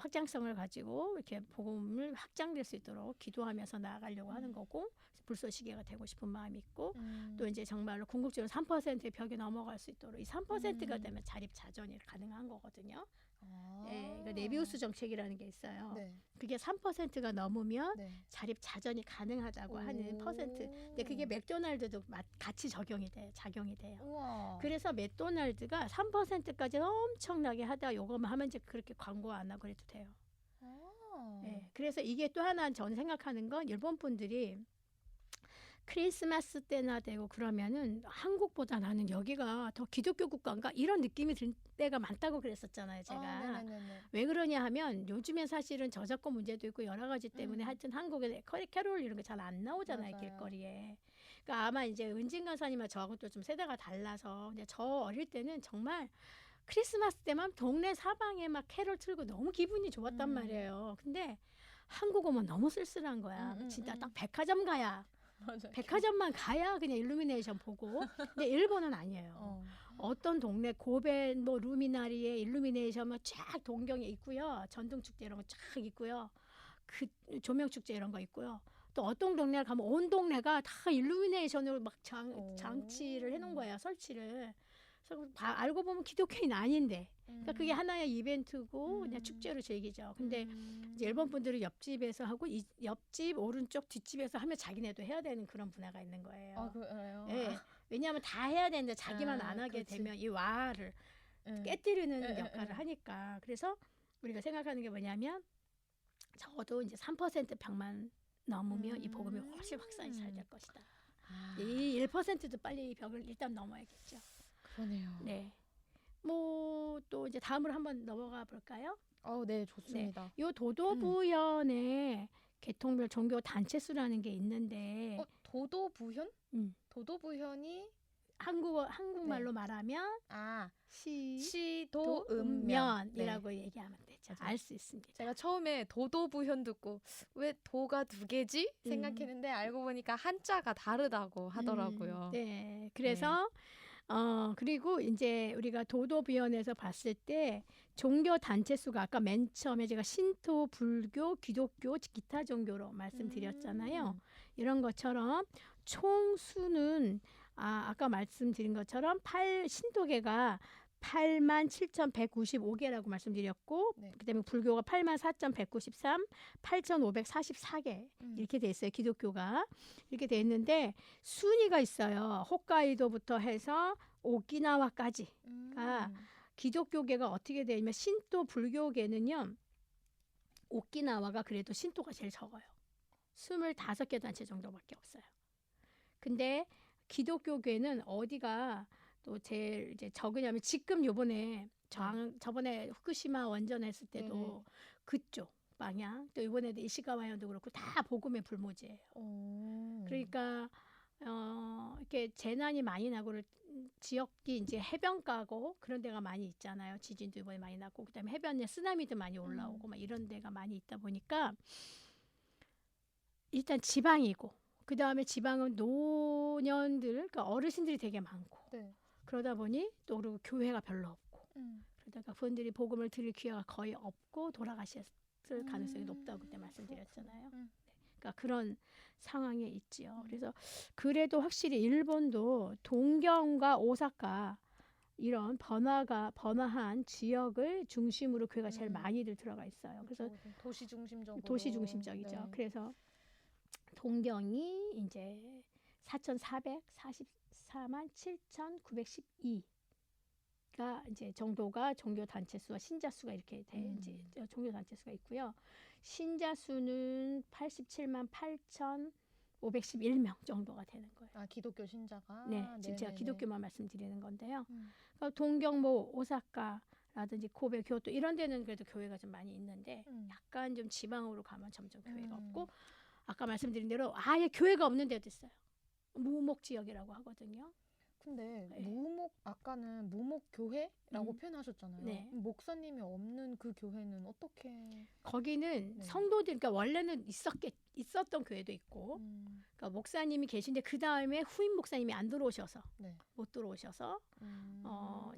확장성을 가지고 이렇게 복음을 확장될 수 있도록 기도하면서 나아가려고 하는 거고 불쏘시개가 되고 싶은 마음이 있고 또 이제 정말로 궁극적으로 3%의 벽이 넘어갈 수 있도록 이 3%가 되면 자립자존이 가능한 거거든요. 네, 그러니까 네비우스 정책이라는 게 있어요. 네. 그게 3%가 넘으면 네. 자립자존이 가능하다고 하는 퍼센트. 근데 그게 맥도날드도 같이 작용이 돼요. 우와. 그래서 맥도날드가 3%까지 엄청나게 하다 요거만 하면 이제 그렇게 광고 안 하고 그래도 돼요. 네, 그래서 이게 또 하나 저는 생각하는 건 일본 분들이 크리스마스 때나 되고 그러면은 한국보다 나는 여기가 더 기독교 국가인가 이런 느낌이 들 때가 많다고 그랬었잖아요, 제가. 네네네네. 왜 그러냐 하면 요즘에 사실은 저작권 문제도 있고 여러 가지 때문에 하여튼 한국에 캐롤 이런 거 잘 안 나오잖아요, 맞아요. 길거리에. 그러니까 아마 이제 은진 강사님과 저하고 또 좀 세대가 달라서 근데 저 어릴 때는 정말 크리스마스 때만 동네 사방에 막 캐롤 틀고 너무 기분이 좋았단 말이에요. 근데 한국 오면 너무 쓸쓸한 거야. 진짜 딱 백화점 가야. 맞아요. 백화점만 가야 그냥 일루미네이션 보고. 근데 일본은 아니에요. 어떤 동네 고베 뭐 루미나리에 일루미네이션 쫙 동경에 있고요. 전등 축제 이런 거 쫙 있고요. 그 조명 축제 이런 거 있고요. 또 어떤 동네 가면 온 동네가 다 일루미네이션으로 막 장치를 해놓은 거예요. 설치를. 그래서 알고 보면 기독교인 아닌데. 그러니까 그게 하나의 이벤트고 그냥 축제로 즐기죠. 근데 이제 일본 분들은 옆집에서 하고 이 옆집 오른쪽 뒷집에서 하면 자기네도 해야 되는 그런 문화가 있는 거예요. 아, 그래요? 예. 왜냐하면 다 해야 되는데 자기만 안 하게 그렇지. 되면 이 와를 깨뜨리는 역할을 하니까. 그래서 우리가 생각하는 게 뭐냐면 적어도 이제 3% 벽만 넘으면 이 복음이 훨씬 확산이 잘 될 것이다. 이 1%도 빨리 이 벽을 일단 넘어야겠죠. 그러네요. 네. 뭐 또 이제 다음으로 한번 넘어가 볼까요? 네, 좋습니다. 요 도도부현의 개통별 종교 단체 수라는 게 있는데 도도부현? 음. 도도부현이 한국말로 말하면 시도읍면이라고 얘기하면 되죠. 맞아요. 알 수 있습니다. 제가 처음에 도도부현 듣고 왜 도가 두 개지 생각했는데 알고 보니까 한자가 다르다고 하더라고요. 네, 그래서 그리고 이제 우리가 도도부현에서 봤을 때 종교 단체 수가 아까 맨 처음에 제가 신토, 불교, 기독교, 기타 종교로 말씀드렸잖아요. 이런 것처럼 총 수는 아까 말씀드린 것처럼 신도계가 87,195개라고 말씀드렸고 그다음에 불교가 84,193, 8,544개 이렇게 돼 있어요. 기독교가 이렇게 돼 있는데 순위가 있어요. 홋카이도부터 해서 오키나와까지가 기독교계가 어떻게 되냐면 신도 불교계는요. 오키나와가 그래도 신도가 제일 적어요. 25개 단체 정도밖에 없어요. 근데 기독교계는 어디가 또 제일 이제 적으냐면 지금 요번에 저번에 후쿠시마 원전 했을 때도 그쪽 방향 또 이번에도 이시가와현도 그렇고 다 복음의 불모지예요. 그러니까 이렇게 재난이 많이 나고 지역이 이제 해변가고 그런 데가 많이 있잖아요. 지진도 이번에 많이 났고 그다음에 해변에 쓰나미도 많이 올라오고 막 이런 데가 많이 있다 보니까 일단 지방이고 그 다음에 지방은 노년들 그러니까 어르신들이 되게 많고 그러다 보니 또 그리고 교회가 별로 없고 그러다가 그분들이 복음을 들을 기회가 거의 없고 돌아가셨을 가능성이 높다고 그때 말씀드렸잖아요. 네. 그러니까 그런 상황에 있지요. 그래서 그래도 확실히 일본도 동경과 오사카 이런 번화한 지역을 중심으로 교회가 제일 많이들 들어가 있어요. 그래서 도시 중심적으로. 도시 중심적이죠. 그래서 동경이 이제 4,444 47,912가 이제 정도가 종교 단체 수와 신자 수가 이렇게 이제 종교 단체 수가 있고요. 신자 수는 87만 8,511명 정도가 되는 거예요. 아, 기독교 신자가. 네, 지금 제가 네네네. 기독교만 말씀드리는 건데요. 음. 그러니까 동경 뭐 오사카라든지 고베, 교토 이런 데는 그래도 교회가 좀 많이 있는데 약간 좀 지방으로 가면 점점 교회가 없고 아까 말씀드린 대로 아예 교회가 없는 데도 있어요. 무목 지역이라고 하거든요. 근데 네. 아까는 무목 교회라고 표현하셨잖아요. 네. 목사님이 없는 그 교회는 어떻게? 거기는 네. 성도들, 그러니까 원래는 있었던 교회도 있고, 그러니까 목사님이 계신데 그 다음에 후임 목사님이 안 들어오셔서 네. 못 들어오셔서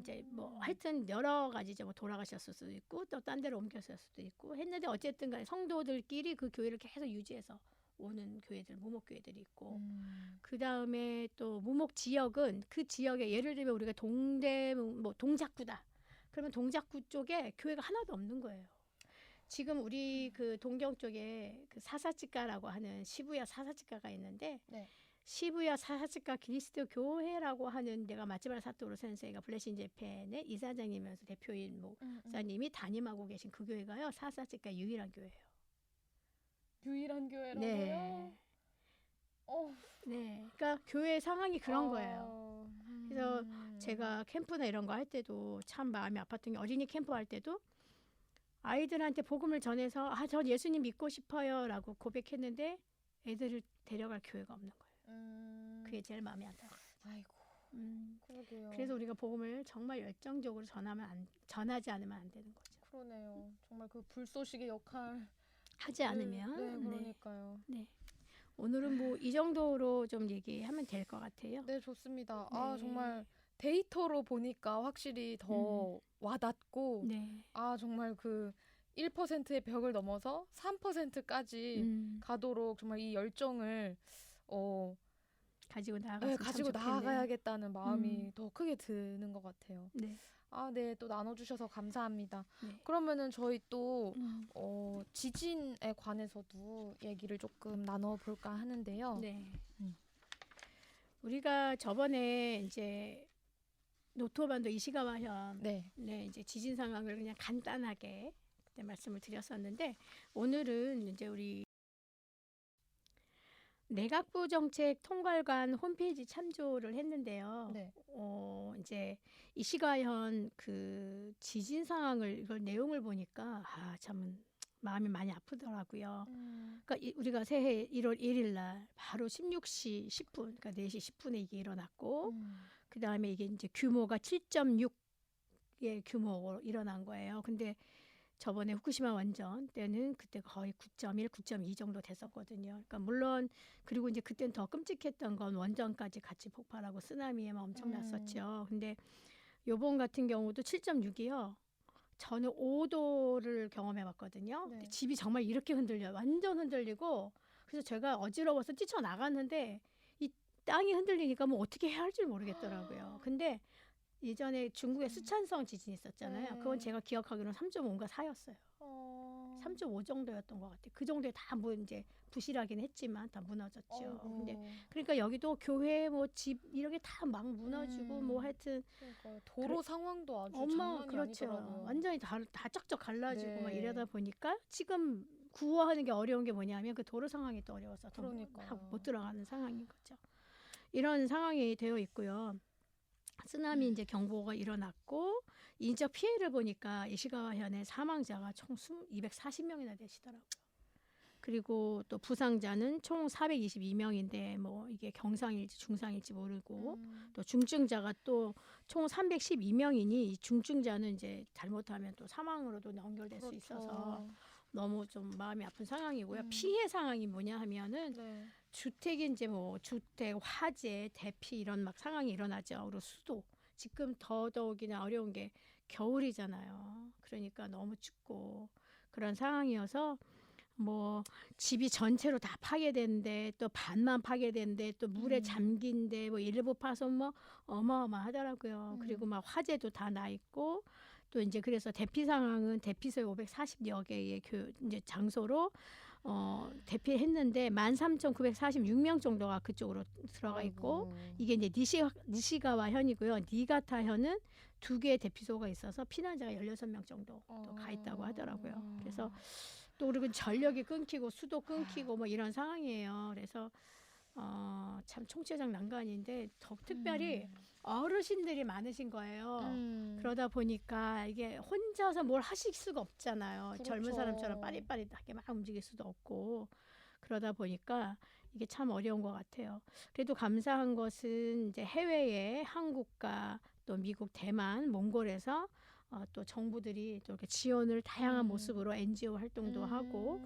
이제 뭐 하여튼 여러 가지죠. 뭐 돌아가셨을 수도 있고 또 딴 데로 옮겼을 수도 있고 했는데 어쨌든 간에 성도들끼리 그 교회를 계속 유지해서 오는 교회들, 무목 교회들이 있고 그 다음에 또 무목 지역은 그 지역에 예를 들면 우리가 뭐 동작구다. 그러면 동작구 쪽에 교회가 하나도 없는 거예요. 지금 우리 그 동경 쪽에 그 사사치가라고 하는 시부야 사사치가가 있는데 네. 시부야 사사치가 그리스도 교회라고 하는 데가 마츠바라 사토루 센세이가 블레싱 재팬의 이사장이면서 대표인 목사님이 담임하고 계신 그 교회가요. 사사치가 유일한 교회예요. 유일한 교회라고요? 네. 어. 네. 그러니까 교회 상황이 그런 거예요. 그래서 제가 캠프나 이런 거 할 때도 참 마음이 아팠던 게 어린이 캠프 할 때도 아이들한테 복음을 전해서 전 예수님 믿고 싶어요라고 고백했는데 애들을 데려갈 교회가 없는 거예요. 그게 제일 마음이 아파요. 아이고. 그러게요. 그래서 우리가 복음을 정말 열정적으로 전하지 않으면 안 되는 거죠. 그러네요. 정말 그 불쏘시개 역할 하지 않으면. 네, 그러니까요. 네. 오늘은 뭐 이 정도로 좀 얘기하면 될 것 같아요. 네, 좋습니다. 네. 아, 정말 데이터로 보니까 확실히 더 와닿고 네. 아, 정말 그 1%의 벽을 넘어서 3%까지 가도록 정말 이 열정을 가지고 가지고 나아가야겠다는 마음이 더 크게 드는 것 같아요. 네. 아, 네, 또 나눠주셔서 감사합니다. 네. 그러면은 저희 또 지진에 관해서도 얘기를 조금 나눠볼까 하는데요. 네. 우리가 저번에 이제 노토반도 이시가와현 네. 이제 지진 상황을 그냥 간단하게 그때 말씀을 드렸었는데 오늘은 이제 우리 내각부 정책 통괄관 홈페이지 참조를 했는데요. 네. 이제 이시가현 그 지진 상황을 이걸 내용을 보니까 참 마음이 많이 아프더라고요. 그러니까 우리가 새해 1월 1일 날 바로 16시 10분, 그러니까 4시 10분에 이게 일어났고 그 다음에 이게 이제 규모가 7.6의 규모로 일어난 거예요. 근데 저번에 후쿠시마 원전 때는 그때 거의 9.1, 9.2 정도 됐었거든요. 그러니까 물론 그리고 이제 그때는 더 끔찍했던 건 원전까지 같이 폭발하고 쓰나미에만 엄청났었죠. 근데 요번 같은 경우도 7.6이요. 저는 5도를 경험해봤거든요. 네. 근데 집이 정말 이렇게 흔들려요. 완전 흔들리고 그래서 제가 어지러워서 뛰쳐나갔는데 이 땅이 흔들리니까 뭐 어떻게 해야 할지 모르겠더라고요. 근데 예전에 중국에 수찬성 지진이 있었잖아요. 네. 그건 제가 기억하기로는 3.5인가 4였어요. 3.5 정도였던 것 같아요. 그 정도에 다 뭐 이제 부실하긴 했지만 다 무너졌죠. 근데 그러니까 여기도 교회 뭐 집 이렇게 다 막 무너지고 뭐 하여튼 그러니까 도로 상황도 아주 장난이 그렇죠. 아니더라고요. 완전히 다 쩍쩍 갈라지고 네. 막 이러다 보니까 지금 구호하는 게 어려운 게 뭐냐면 그 도로 상황이 또 어려워서 그러니까요. 못 들어가는 상황인 거죠. 이런 상황이 되어 있고요. 쓰나미 이제 경보가 일어났고 인적 피해를 보니까 이시가와현의 사망자가 총 240명이나 되시더라고요. 그리고 또 부상자는 총 422명인데 뭐 이게 경상일지 중상일지 모르고 또 중증자가 또 총 312명이니 이 중증자는 이제 잘못하면 또 사망으로도 연결될 수 있어서 너무 좀 마음이 아픈 상황이고요. 피해 상황이 뭐냐 하면은 주택이 이제 뭐 주택, 화재, 대피 이런 막 상황이 일어나죠. 그리고 수도. 지금 더더욱이나 어려운 게 겨울이잖아요. 그러니까 너무 춥고 그런 상황이어서 뭐 집이 전체로 다 파괴된데 또 반만 파괴된데 또 물에 잠긴데 뭐 일부 파손 뭐 어마어마하더라고요. 그리고 막 화재도 다 나 있고 또 이제 그래서 대피 상황은 대피소에 540여 개의 이제 장소로 대피했는데 13,946명 정도가 그쪽으로 들어가 있고 아이고. 이게 이제 니시가와 현이고요. 니가타 현은 두 개의 대피소가 있어서 피난자가 16명 정도 또 가 있다고 하더라고요. 그래서 또 그리고 전력이 끊기고 수도 끊기고 뭐 이런 상황이에요. 그래서 참 총체적 난관인데 더 특별히 어르신들이 많으신 거예요. 그러다 보니까 이게 혼자서 뭘 하실 수가 없잖아요. 젊은 그렇죠. 사람처럼 빠릿빠릿하게 막 움직일 수도 없고 그러다 보니까 이게 참 어려운 것 같아요. 그래도 감사한 것은 이제 해외에 한국과 또 미국, 대만, 몽골에서 또 정부들이 또 이렇게 지원을 다양한 모습으로 NGO 활동도 하고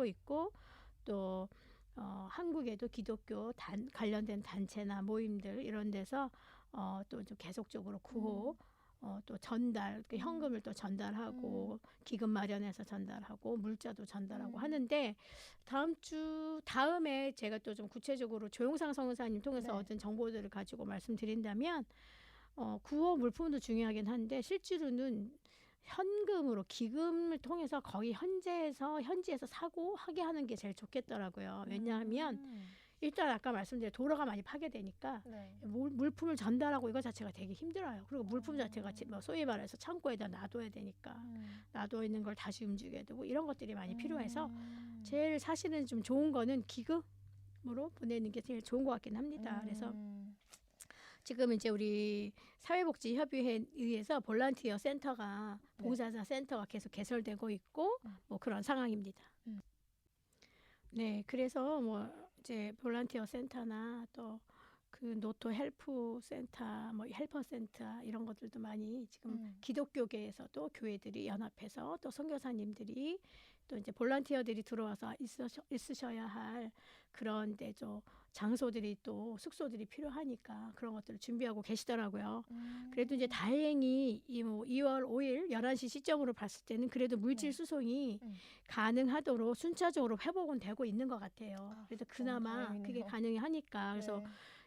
있고 또 한국에도 기독교 관련된 단체나 모임들 이런 데서 또 좀 계속적으로 구호 또 전달 그 현금을 또 전달하고 기금 마련해서 전달하고 물자도 전달하고 하는데 다음에 제가 또 좀 구체적으로 조용상 성사님 통해서 네. 얻은 정보들을 가지고 말씀드린다면 구호 물품도 중요하긴 한데 실제로는 현금으로 기금을 통해서 거기 현지에서 사고 하게 하는 게 제일 좋겠더라고요. 왜냐하면 일단 아까 말씀드린 도로가 많이 파괴되니까 네. 물품을 전달하고 이거 자체가 되게 힘들어요. 그리고 물품 자체가 뭐 소위 말해서 창고에다 놔둬야 되니까 놔둬 있는 걸 다시 움직여야 되고 이런 것들이 많이 필요해서 제일 사실은 좀 좋은 거는 기금으로 보내는 게 제일 좋은 것 같긴 합니다. 그래서 지금 이제 우리 사회복지협의회에 의해서 볼런티어 센터가 봉사자 센터가 계속 개설되고 있고 뭐 그런 상황입니다. 네, 그래서 뭐 이제 볼런티어 센터나 또 그 노토 헬프 센터, 뭐 헬퍼 센터 이런 것들도 많이 지금 기독교계에서도 교회들이 연합해서 또 선교사님들이 또 이제 볼런티어들이 들어와서 있으셔야 할 그런 데죠. 장소들이 또 숙소들이 필요하니까 그런 것들을 준비하고 계시더라고요. 그래도 이제 다행히 뭐 2월 5일 11시 시점으로 봤을 때는 그래도 물질 수송이 가능하도록 순차적으로 회복은 되고 있는 것 같아요. 그래서 그나마 그게 가능하니까 그래서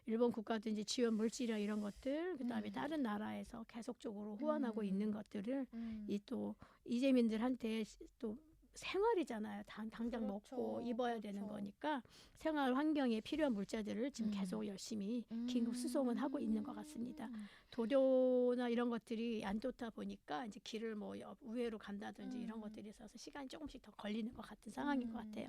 일본 국가도 이제 지원 물질이나 이런 것들 그다음에 다른 나라에서 계속적으로 후원하고 있는 것들을 이 또 이재민들한테 또 생활이잖아요. 당장 먹고 입어야 되는 거니까 생활 환경에 필요한 물자들을 지금 계속 열심히 긴급 수송은 하고 있는 것 같습니다. 도료나 이런 것들이 안 좋다 보니까 이제 길을 뭐 우회로 간다든지 이런 것들이 있어서 시간이 조금씩 더 걸리는 것 같은 상황인 것 같아요.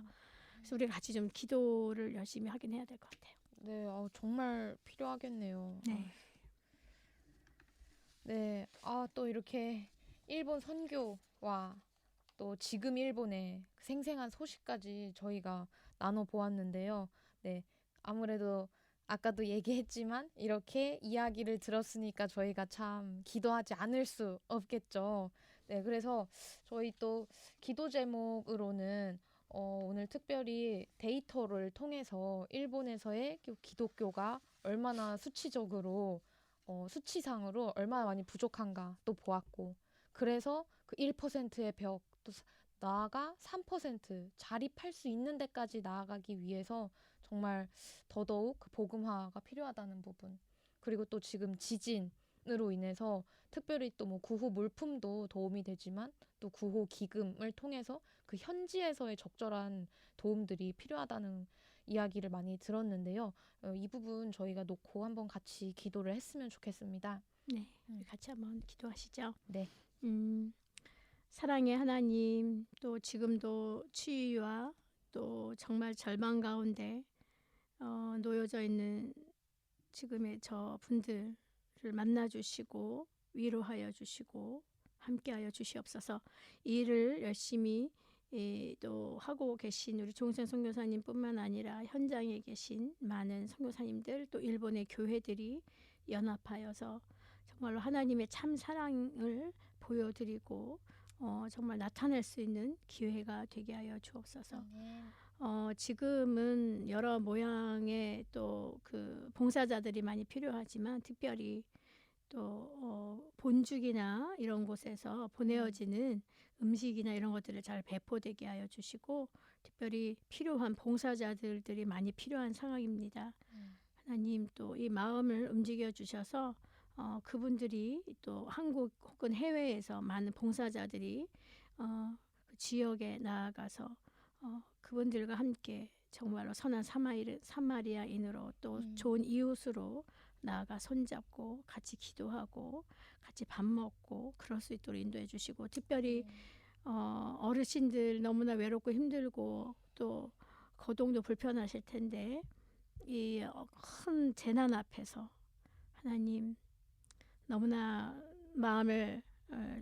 그래서 우리가 같이 좀 기도를 열심히 하긴 해야 될 것 같아요. 네, 정말 필요하겠네요. 네. 네, 또 이렇게 일본 선교와 또 지금 일본의 생생한 소식까지 저희가 나눠 보았는데요. 네, 아무래도 아까도 얘기했지만 이렇게 이야기를 들었으니까 저희가 참 기도하지 않을 수 없겠죠. 네, 그래서 저희 또 기도 제목으로는 오늘 특별히 데이터를 통해서 일본에서의 기독교가 얼마나 수치적으로 수치상으로 얼마나 많이 부족한가 또 보았고 그래서 그 1%의 벽 또 나아가 3% 자립할 수 있는 데까지 나아가기 위해서 정말 더더욱 그 복음화가 필요하다는 부분 그리고 또 지금 지진으로 인해서 특별히 또 뭐 구호 물품도 도움이 되지만 또 구호 기금을 통해서 그 현지에서의 적절한 도움들이 필요하다는 이야기를 많이 들었는데요. 이 부분 저희가 놓고 한번 같이 기도를 했으면 좋겠습니다. 네, 같이 한번 기도하시죠. 네. 사랑의 하나님, 또 지금도 추위와 또 정말 절망 가운데 놓여져 있는 지금의 저 분들을 만나 주시고 위로하여 주시고 함께하여 주시옵소서. 이 일을 열심히 또 하고 계신 우리 종sen 선교사님뿐만 아니라 현장에 계신 많은 선교사님들 또 일본의 교회들이 연합하여서 정말로 하나님의 참 사랑을 보여드리고 정말 나타낼 수 있는 기회가 되게 하여 주옵소서. 지금은 여러 모양의 또 그 봉사자들이 많이 필요하지만 특별히 또 본죽이나 이런 곳에서 보내어지는 음식이나 이런 것들을 잘 배포되게 하여 주시고 특별히 필요한 봉사자들이 많이 필요한 상황입니다. 하나님 또 이 마음을 움직여 주셔서 그분들이 또 한국 혹은 해외에서 많은 봉사자들이 그 지역에 나아가서 그분들과 함께 정말로 선한 사마리아인으로 또 좋은 이웃으로 나아가 손잡고 같이 기도하고 같이 밥 먹고 그럴 수 있도록 인도해 주시고 특별히 어르신들 너무나 외롭고 힘들고 또 거동도 불편하실 텐데 이 큰 재난 앞에서 하나님 너무나 마음을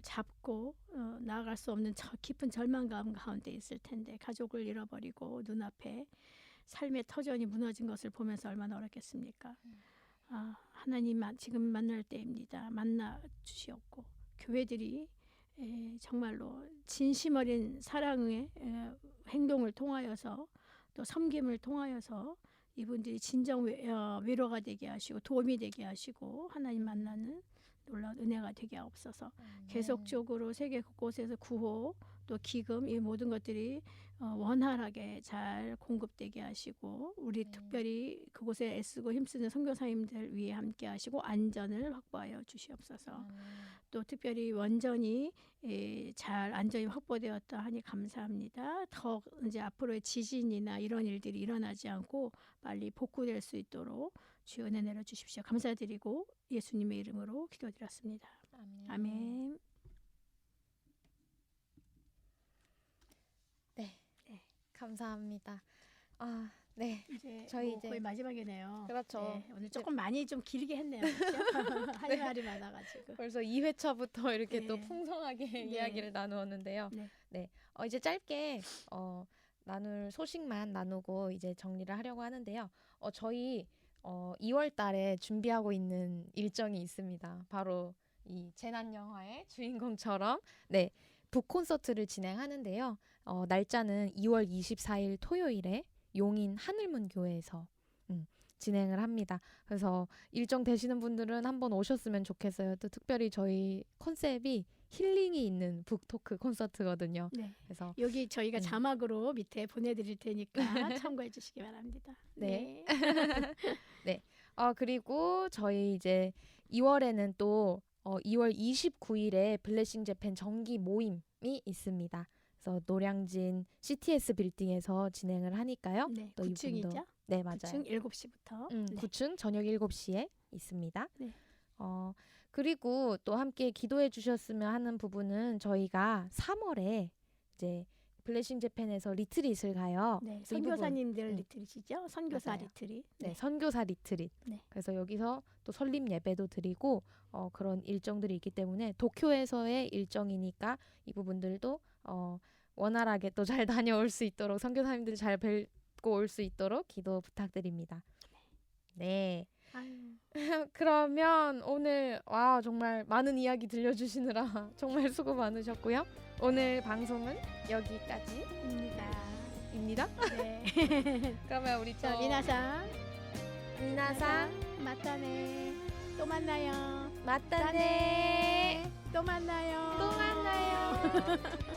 잡고 나아갈 수 없는 깊은 절망감 가운데 있을 텐데 가족을 잃어버리고 눈앞에 삶의 터전이 무너진 것을 보면서 얼마나 어렵겠습니까? 하나님 지금 만날 때입니다. 만나 주시옵고 교회들이 정말로 진심 어린 사랑의 행동을 통하여서 또 섬김을 통하여서 이분들이 진정 위로가 되게 하시고 도움이 되게 하시고 하나님 만나는 놀라운 은혜가 되게 하옵소서. 계속적으로 세계 곳곳에서 구호 또 기금 이 모든 것들이 원활하게 잘 공급되게 하시고 우리 특별히 그곳에 애쓰고 힘쓰는 선교사님들 위해 함께 하시고 안전을 확보하여 주시옵소서. 또 특별히 원전이 잘 안전이 확보되었다 하니 감사합니다. 더 이제 앞으로의 지진이나 이런 일들이 일어나지 않고 빨리 복구될 수 있도록 주여 은혜 내려 주십시오. 감사드리고 예수님의 이름으로 기도드렸습니다. 아멘. 네, 감사합니다. 네. 이제 저희 이제 거의 마지막이네요. 그렇죠. 네, 오늘 조금 많이 좀 길게 했네요. 그렇죠? 할 말이 많아가지고. 벌써 2회차부터 이렇게 또 네. 풍성하게 네. 이야기를 나누었는데요. 네. 이제 짧게 나눌 소식만 나누고 이제 정리를 하려고 하는데요. 저희 2월 달에 준비하고 있는 일정이 있습니다. 바로 이 재난 영화의 주인공처럼 북 콘서트를 진행하는데요. 날짜는 2월 24일 토요일에 용인 하늘문 교회에서 진행을 합니다. 그래서 일정 되시는 분들은 한번 오셨으면 좋겠어요. 또 특별히 저희 컨셉이 힐링이 있는 북토크 콘서트거든요. 네. 그래서 여기 저희가 자막으로 밑에 보내드릴 테니까 참고해 주시기 바랍니다. 네. 그리고 저희 이제 2월에는 또 2월 29일에 블레싱 재팬 정기 모임이 있습니다. 그래서 노량진 CTS 빌딩에서 진행을 하니까요. 네. 또 9층이죠? 네, 맞아요. 9층 7시부터. 9층 저녁 7시에 있습니다. 네. 그리고 또 함께 기도해 주셨으면 하는 부분은 저희가 3월에 이제 블레싱 재팬에서 리트릿을 가요. 네. 그래서 이 부분, 선교사님들 리트릿이죠? 선교사 맞아요. 리트릿. 네, 선교사 리트릿. 네. 그래서 여기서 또 설립 예배도 드리고 그런 일정들이 있기 때문에 도쿄에서의 일정이니까 이 부분들도 원활하게 또 잘 다녀올 수 있도록 선교사님들 잘 뵙고 올 수 있도록 기도 부탁드립니다. 네. 아유. 그러면 오늘 정말 많은 이야기 들려주시느라 정말 수고 많으셨고요. 오늘 방송은 여기까지입니다. 네. 그러면 우리 자, 미나상 맞다네 또 만나요. 맞다네 또 만나요. 또 만나요.